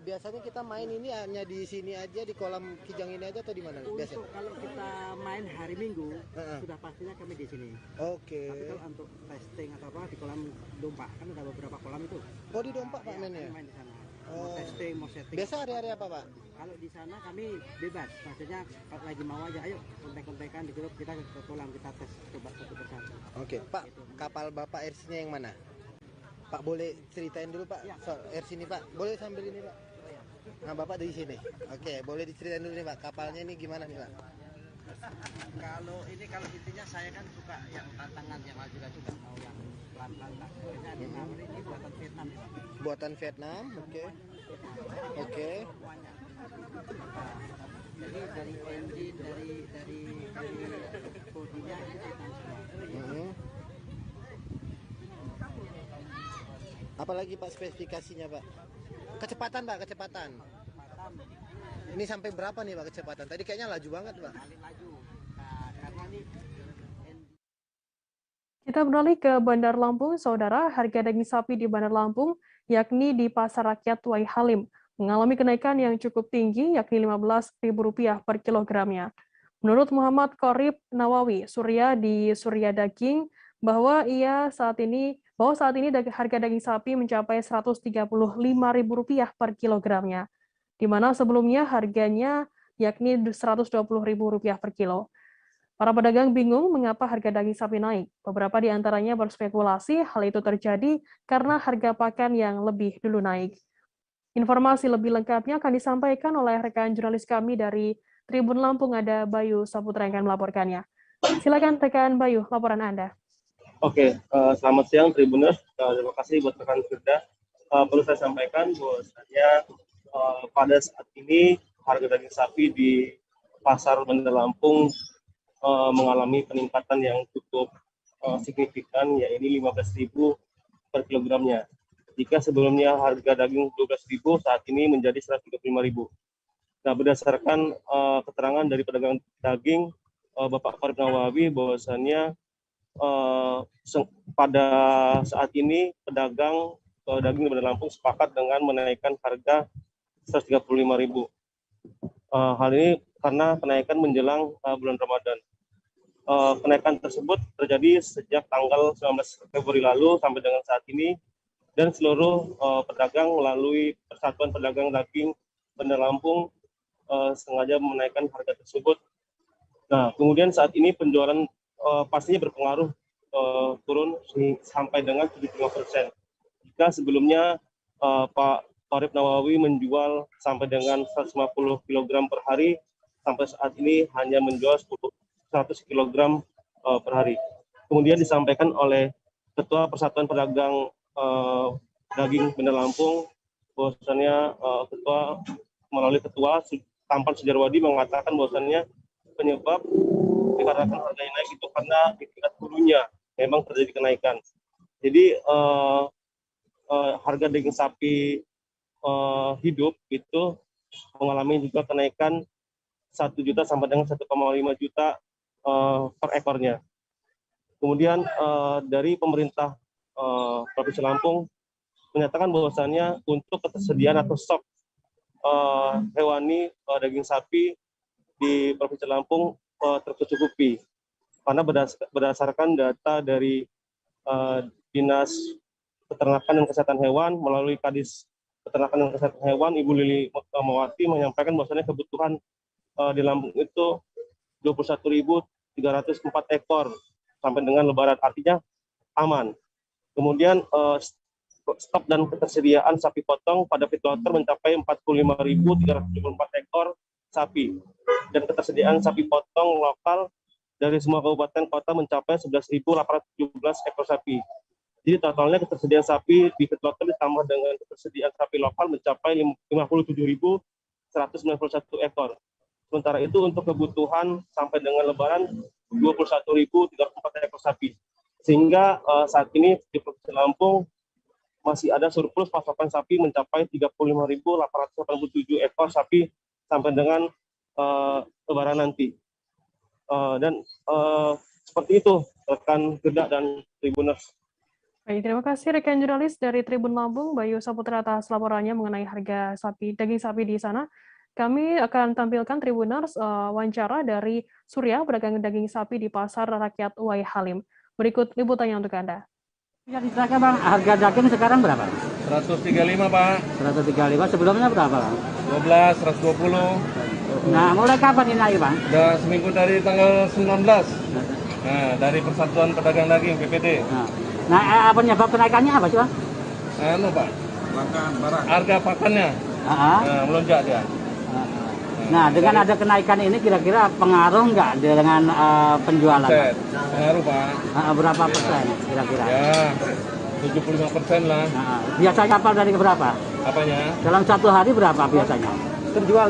biasanya kita main ini hanya di sini aja, di kolam Kijang ini aja, atau di mana biasanya? Untuk kalau kita main hari Minggu, sudah pastinya kami di sini. Oke. Tapi kalau untuk testing atau apa di kolam Dompak, kan ada beberapa kolam itu. Oh, di Dompak Pak mainnya? Main di sana. Mau testing, mau setting. Biasa hari-hari apa Pak? Kalau di sana kami bebas, maksudnya kalau lagi mau aja, ayo kontek-kontekan di grup, kita ke kolam, kita tes coba satu persatu. Oke, Pak, kapal Bapak RC-nya yang mana? Pak boleh ceritain dulu Pak soal RC ini Pak, boleh sambil ini Pak. Nah Bapak dari sini, oke, boleh diceritain dulu nih Pak, kapalnya ini gimana nih Pak? Kalau intinya saya kan suka yang tantangan yang juga mau yang pelan-pelan lah. Ini buatan Vietnam. Buatan Vietnam, oke. Oke. Jadi dari engine, dari bodinya itu Vietnam semua. Apalagi Pak spesifikasinya Pak? Kecepatan Pak, kecepatan. Ini sampai berapa nih Pak kecepatan? Tadi kayaknya laju banget Pak. Laju. Nah, karena ini Kita beralih ke Bandar Lampung, Saudara. Harga daging sapi di Bandar Lampung, yakni di Pasar Rakyat Wai Halim, mengalami kenaikan yang cukup tinggi, yakni Rp15.000 per kilogramnya. Menurut Muhammad Qorib Nawawi, Surya di Surya Daging, bahwa saat ini harga daging sapi mencapai Rp135.000 per kilogramnya, di mana sebelumnya harganya yakni Rp120.000 per kilo. Para pedagang bingung mengapa harga daging sapi naik. Beberapa di antaranya berspekulasi hal itu terjadi karena harga pakan yang lebih dulu naik. Informasi lebih lengkapnya akan disampaikan oleh rekan jurnalis kami dari Tribun Lampung, ada Bayu Saputra yang akan melaporkannya. Silakan rekan Bayu, laporan Anda. Oke, selamat siang Tribuners. Terima kasih buat rekan Firda perlu saya sampaikan bahwasanya pada saat ini harga daging sapi di pasar Bandar Lampung mengalami peningkatan yang cukup signifikan, yaitu 15.000 per kilogramnya. Jika sebelumnya harga daging 12.000, saat ini menjadi 135.000. Nah, berdasarkan keterangan dari pedagang daging, Bapak Farid Nawawi, bahwasannya pada saat ini pedagang daging di Bandar Lampung sepakat dengan menaikkan harga 135.000. Hal ini karena kenaikan menjelang bulan Ramadan. Kenaikan tersebut terjadi sejak tanggal 19 Februari lalu sampai dengan saat ini, dan seluruh pedagang melalui Persatuan Pedagang Daging Bandar Lampung sengaja menaikkan harga tersebut. Nah, kemudian saat ini penjualan pastinya berpengaruh turun sampai dengan 75%. Jika sebelumnya Pak Farid Nawawi menjual sampai dengan 150 kg per hari, sampai saat ini hanya menjual 100 kg per hari. Kemudian disampaikan oleh Ketua Persatuan Pedagang Daging Bandar Lampung, bahwasannya Ketua melalui Ketua Tampan Sujarwadi mengatakan bahwasannya penyebab dikarenakan harganya naik itu karena di tingkat hulunya memang terjadi kenaikan. Jadi harga daging sapi hidup itu mengalami juga kenaikan 1 juta sampai dengan 1,5 juta per ekornya. Kemudian dari pemerintah Provinsi Lampung menyatakan bahwasannya untuk ketersediaan atau stok hewani daging sapi di Provinsi Lampung tercukupi, karena berdasarkan data dari Dinas Peternakan dan Kesehatan Hewan melalui Kadis Peternakan dan Kesehatan Hewan, Ibu Lili Mawati menyampaikan bahwasannya kebutuhan di Lampung itu 21.304 ekor sampai dengan Lebaran, artinya aman. Kemudian stok dan ketersediaan sapi potong pada feedlotter mencapai 45.374 ekor sapi, dan ketersediaan sapi potong lokal dari semua kabupaten kota mencapai 11.817 ekor sapi. Jadi totalnya ketersediaan sapi di feedlotter ditambah dengan ketersediaan sapi lokal mencapai 57.191 ekor. Sementara itu untuk kebutuhan sampai dengan Lebaran 21.304 ekor sapi. Sehingga saat ini di Provinsi Lampung masih ada surplus pasokan sapi mencapai 35.887 ekor sapi sampai dengan Lebaran nanti. Dan seperti itu rekan Gerda dan Tribuners. Baik, terima kasih rekan jurnalis dari Tribun Lampung, Bayu Saputra, atas laporannya mengenai harga daging sapi di sana. Kami akan tampilkan Tribuners wawancara dari Surya, pedagang daging sapi di Pasar Rakyat Uwai Halim. Berikut liputannya untuk Anda. Ya, ditanya Bang, harga daging sekarang berapa? 135 Pak. 135, sebelumnya berapa Bang? 12, 120. Nah, mulai kapan ini naik Bang? Udah seminggu dari tanggal 19. Nah, dari Persatuan Pedagang Daging PPD. Nah, penyebab kenaikannya apa sih Bang? Pak, harga pakannya melonjak dia. Nah, dengan ada kenaikan ini kira-kira pengaruh nggak dengan penjualan? Pengaruh Pak. Berapa persen kira-kira? Ya, 75% lah. Biasanya kapal dari berapa? Apanya? Dalam satu hari berapa biasanya? Terjual.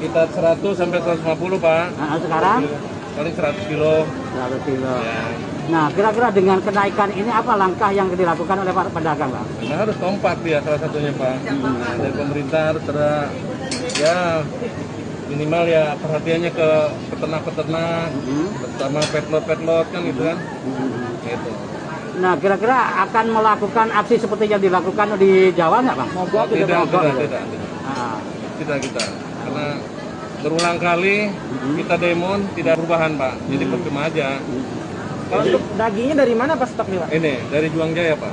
Kita 100 sampai 150 Pak. Sekarang? Paling 100 kilo. 100 kilo. Ya. Nah, kira-kira dengan kenaikan ini apa langkah yang dilakukan oleh para pedagang, Pak? Nah, harus kompak ya salah satunya, Pak. Nah, dari pemerintah harus ada ya minimal ya perhatiannya ke peternak-peternak, terutama petlot kan gitu kan. Gitu. Nah, kira-kira akan melakukan aksi seperti yang dilakukan di Jawa nggak, Bang? Tidak kita. Karena berulang kali kita demo tidak perubahan, Pak. Jadi percuma aja. Kalau untuk dagingnya dari mana Pak stok nih Pak? Ini dari Juang Jaya Pak.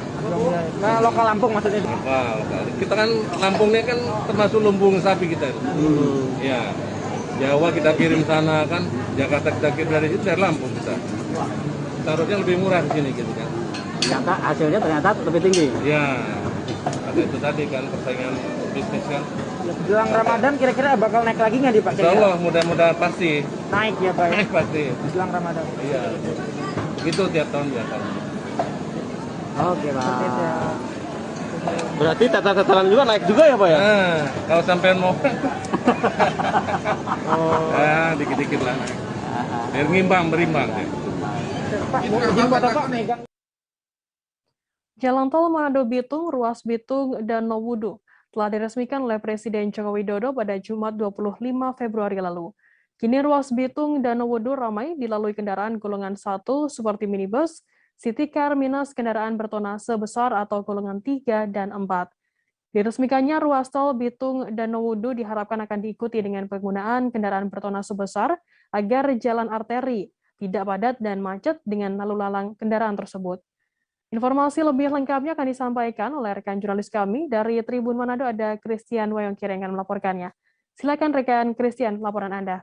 Nah, lokal Lampung maksudnya? Lokal. Kita kan Lampung ini kan termasuk lumbung sapi kita. Ya, Jawa kita kirim sana kan, Jakarta kita kirim dari situ, dari Lampung kita. Taruhnya lebih murah di sini gitu kan. Ternyata hasilnya ternyata lebih tinggi. Ya, ada itu tadi kan persaingan bisnis kan. Jelang Ramadan kira-kira bakal naik lagi nggak di Pak? Insya Allah mudah-mudahan pasti. Naik ya Pak? Naik pasti. Jelang Ramadan. Iya. Begitu tiap tahun biasanya. Oke Pak. Berarti tataran juga naik juga ya Pak ya? Nah, kalau sampean mau ya dikit-dikit lah. Biar berimbang ya. Jalan tol Manado Bitung, ruas Bitung, dan Nowudu telah diresmikan oleh Presiden Joko Widodo pada Jumat 25 Februari lalu. Kini ruas Bitung dan Nowudu ramai dilalui kendaraan golongan 1 seperti minibus, city car minus kendaraan bertonase besar atau golongan 3 dan 4. Diresmikannya ruas tol Bitung dan Nowudu diharapkan akan diikuti dengan penggunaan kendaraan bertonase besar agar jalan arteri tidak padat dan macet dengan lalu lalang kendaraan tersebut. Informasi lebih lengkapnya akan disampaikan oleh rekan jurnalis kami dari Tribun Manado, ada Christian Wayongkir yang akan melaporkannya. Silakan rekan Christian, laporan Anda.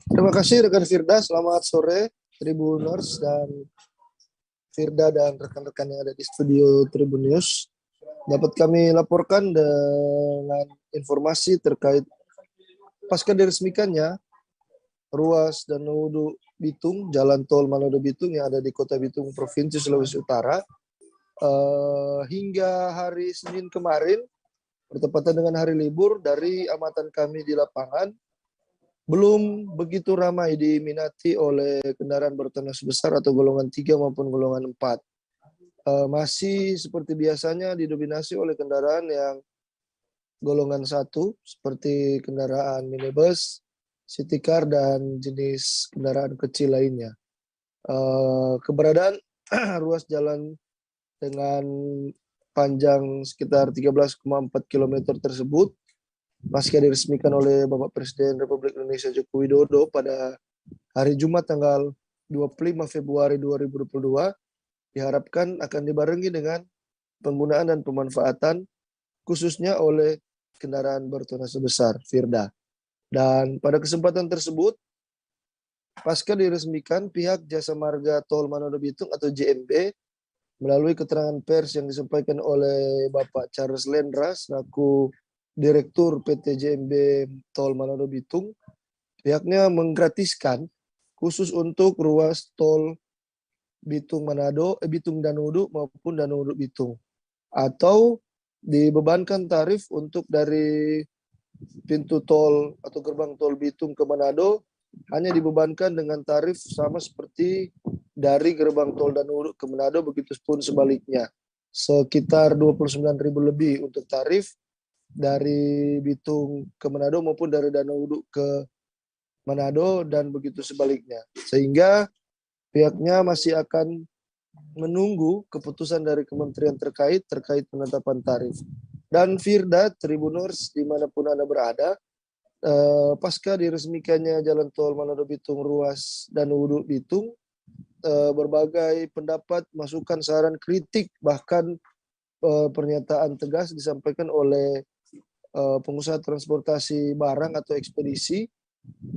Terima kasih rekan Firda, selamat sore Tribuners dan Firda dan rekan-rekan yang ada di studio Tribun News. Dapat kami laporkan dengan informasi terkait pasca diresmikannya ruas dan Nowudu Bitung, jalan tol Manado Bitung yang ada di Kota Bitung, Provinsi Sulawesi Utara, hingga hari Senin kemarin, bertepatan dengan hari libur, dari amatan kami di lapangan, belum begitu ramai diminati oleh kendaraan bertonase besar atau golongan 3 maupun golongan 4. Masih seperti biasanya didominasi oleh kendaraan yang golongan 1, seperti kendaraan minibus, city car, dan jenis kendaraan kecil lainnya. Keberadaan ruas jalan dengan panjang sekitar 13,4 km tersebut pasca diresmikan oleh Bapak Presiden Republik Indonesia Joko Widodo pada hari Jumat tanggal 25 Februari 2022 diharapkan akan dibarengi dengan penggunaan dan pemanfaatan khususnya oleh kendaraan bertonase besar, Firda. Dan pada kesempatan tersebut, pasca diresmikan, pihak Jasa Marga Tol Manado Bitung atau JMB melalui keterangan pers yang disampaikan oleh Bapak Charles Lendra selaku Direktur PT JMB Tol Manado Bitung, pihaknya menggratiskan khusus untuk ruas tol Bitung dan Nowudu maupun dan Nowudu Bitung, atau dibebankan tarif untuk dari pintu tol atau gerbang tol Bitung ke Manado hanya dibebankan dengan tarif sama seperti dari gerbang tol Nowudu ke Manado, begitu pun sebaliknya. Sekitar 29.000 lebih untuk tarif dari Bitung ke Manado maupun dari Nowudu ke Manado dan begitu sebaliknya. Sehingga pihaknya masih akan menunggu keputusan dari kementerian terkait penetapan tarif. Dan Firda, Tribuners dimanapun Anda berada, pasca diresmikannya jalan tol Manado Bitung ruas dan Nowudu Bitung, berbagai pendapat, masukan, saran, kritik, bahkan pernyataan tegas disampaikan oleh pengusaha transportasi barang atau ekspedisi,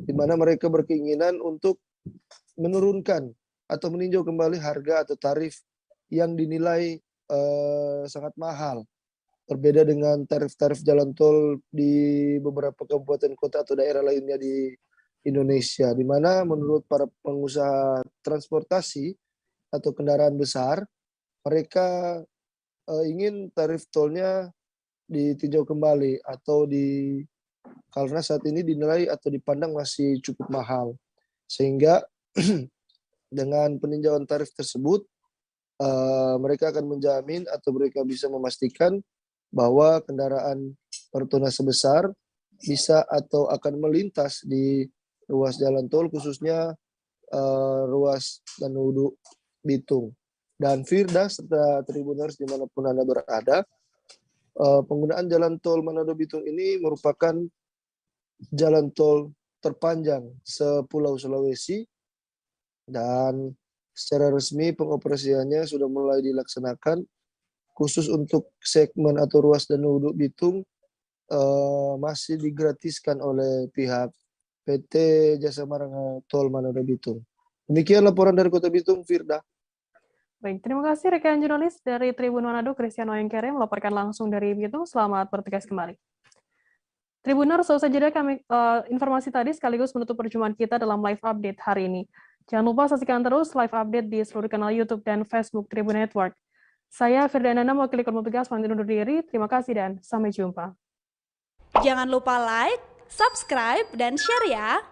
di mana mereka berkeinginan untuk menurunkan atau meninjau kembali harga atau tarif yang dinilai sangat mahal. Berbeda dengan tarif-tarif jalan tol di beberapa kabupaten kota atau daerah lainnya di Indonesia, di mana menurut para pengusaha transportasi atau kendaraan besar, mereka ingin tarif tolnya ditinjau kembali atau karena saat ini dinilai atau dipandang masih cukup mahal. Sehingga dengan peninjauan tarif tersebut, mereka akan menjamin atau mereka bisa memastikan bahwa kendaraan bertonase besar bisa atau akan melintas di ruas jalan tol, khususnya ruas dan Nowudu Bitung. Dan Firda serta Tribuners dimanapun Anda berada, penggunaan jalan tol Manado Bitung ini merupakan jalan tol terpanjang sepulau Sulawesi, dan secara resmi pengoperasiannya sudah mulai dilaksanakan. Khusus untuk segmen atau ruas dan Nowudu Bitung masih digratiskan oleh pihak PT Jasa Marga Tol Manado Bitung. Demikian laporan dari Kota Bitung, Firda. Baik, terima kasih rekan jurnalis dari Tribun Manado, Christian Wayongkir melaporkan langsung dari Bitung. Selamat bertugas kembali. Tribuners, selesai jeda kami informasi tadi sekaligus menutup perjumpaan kita dalam live update hari ini. Jangan lupa saksikan terus live update di seluruh kanal YouTube dan Facebook Tribun Network. Saya Firdanana, mewakili Korban Tugas, pamit undur diri. Terima kasih dan sampai jumpa. Jangan lupa like, subscribe, dan share ya.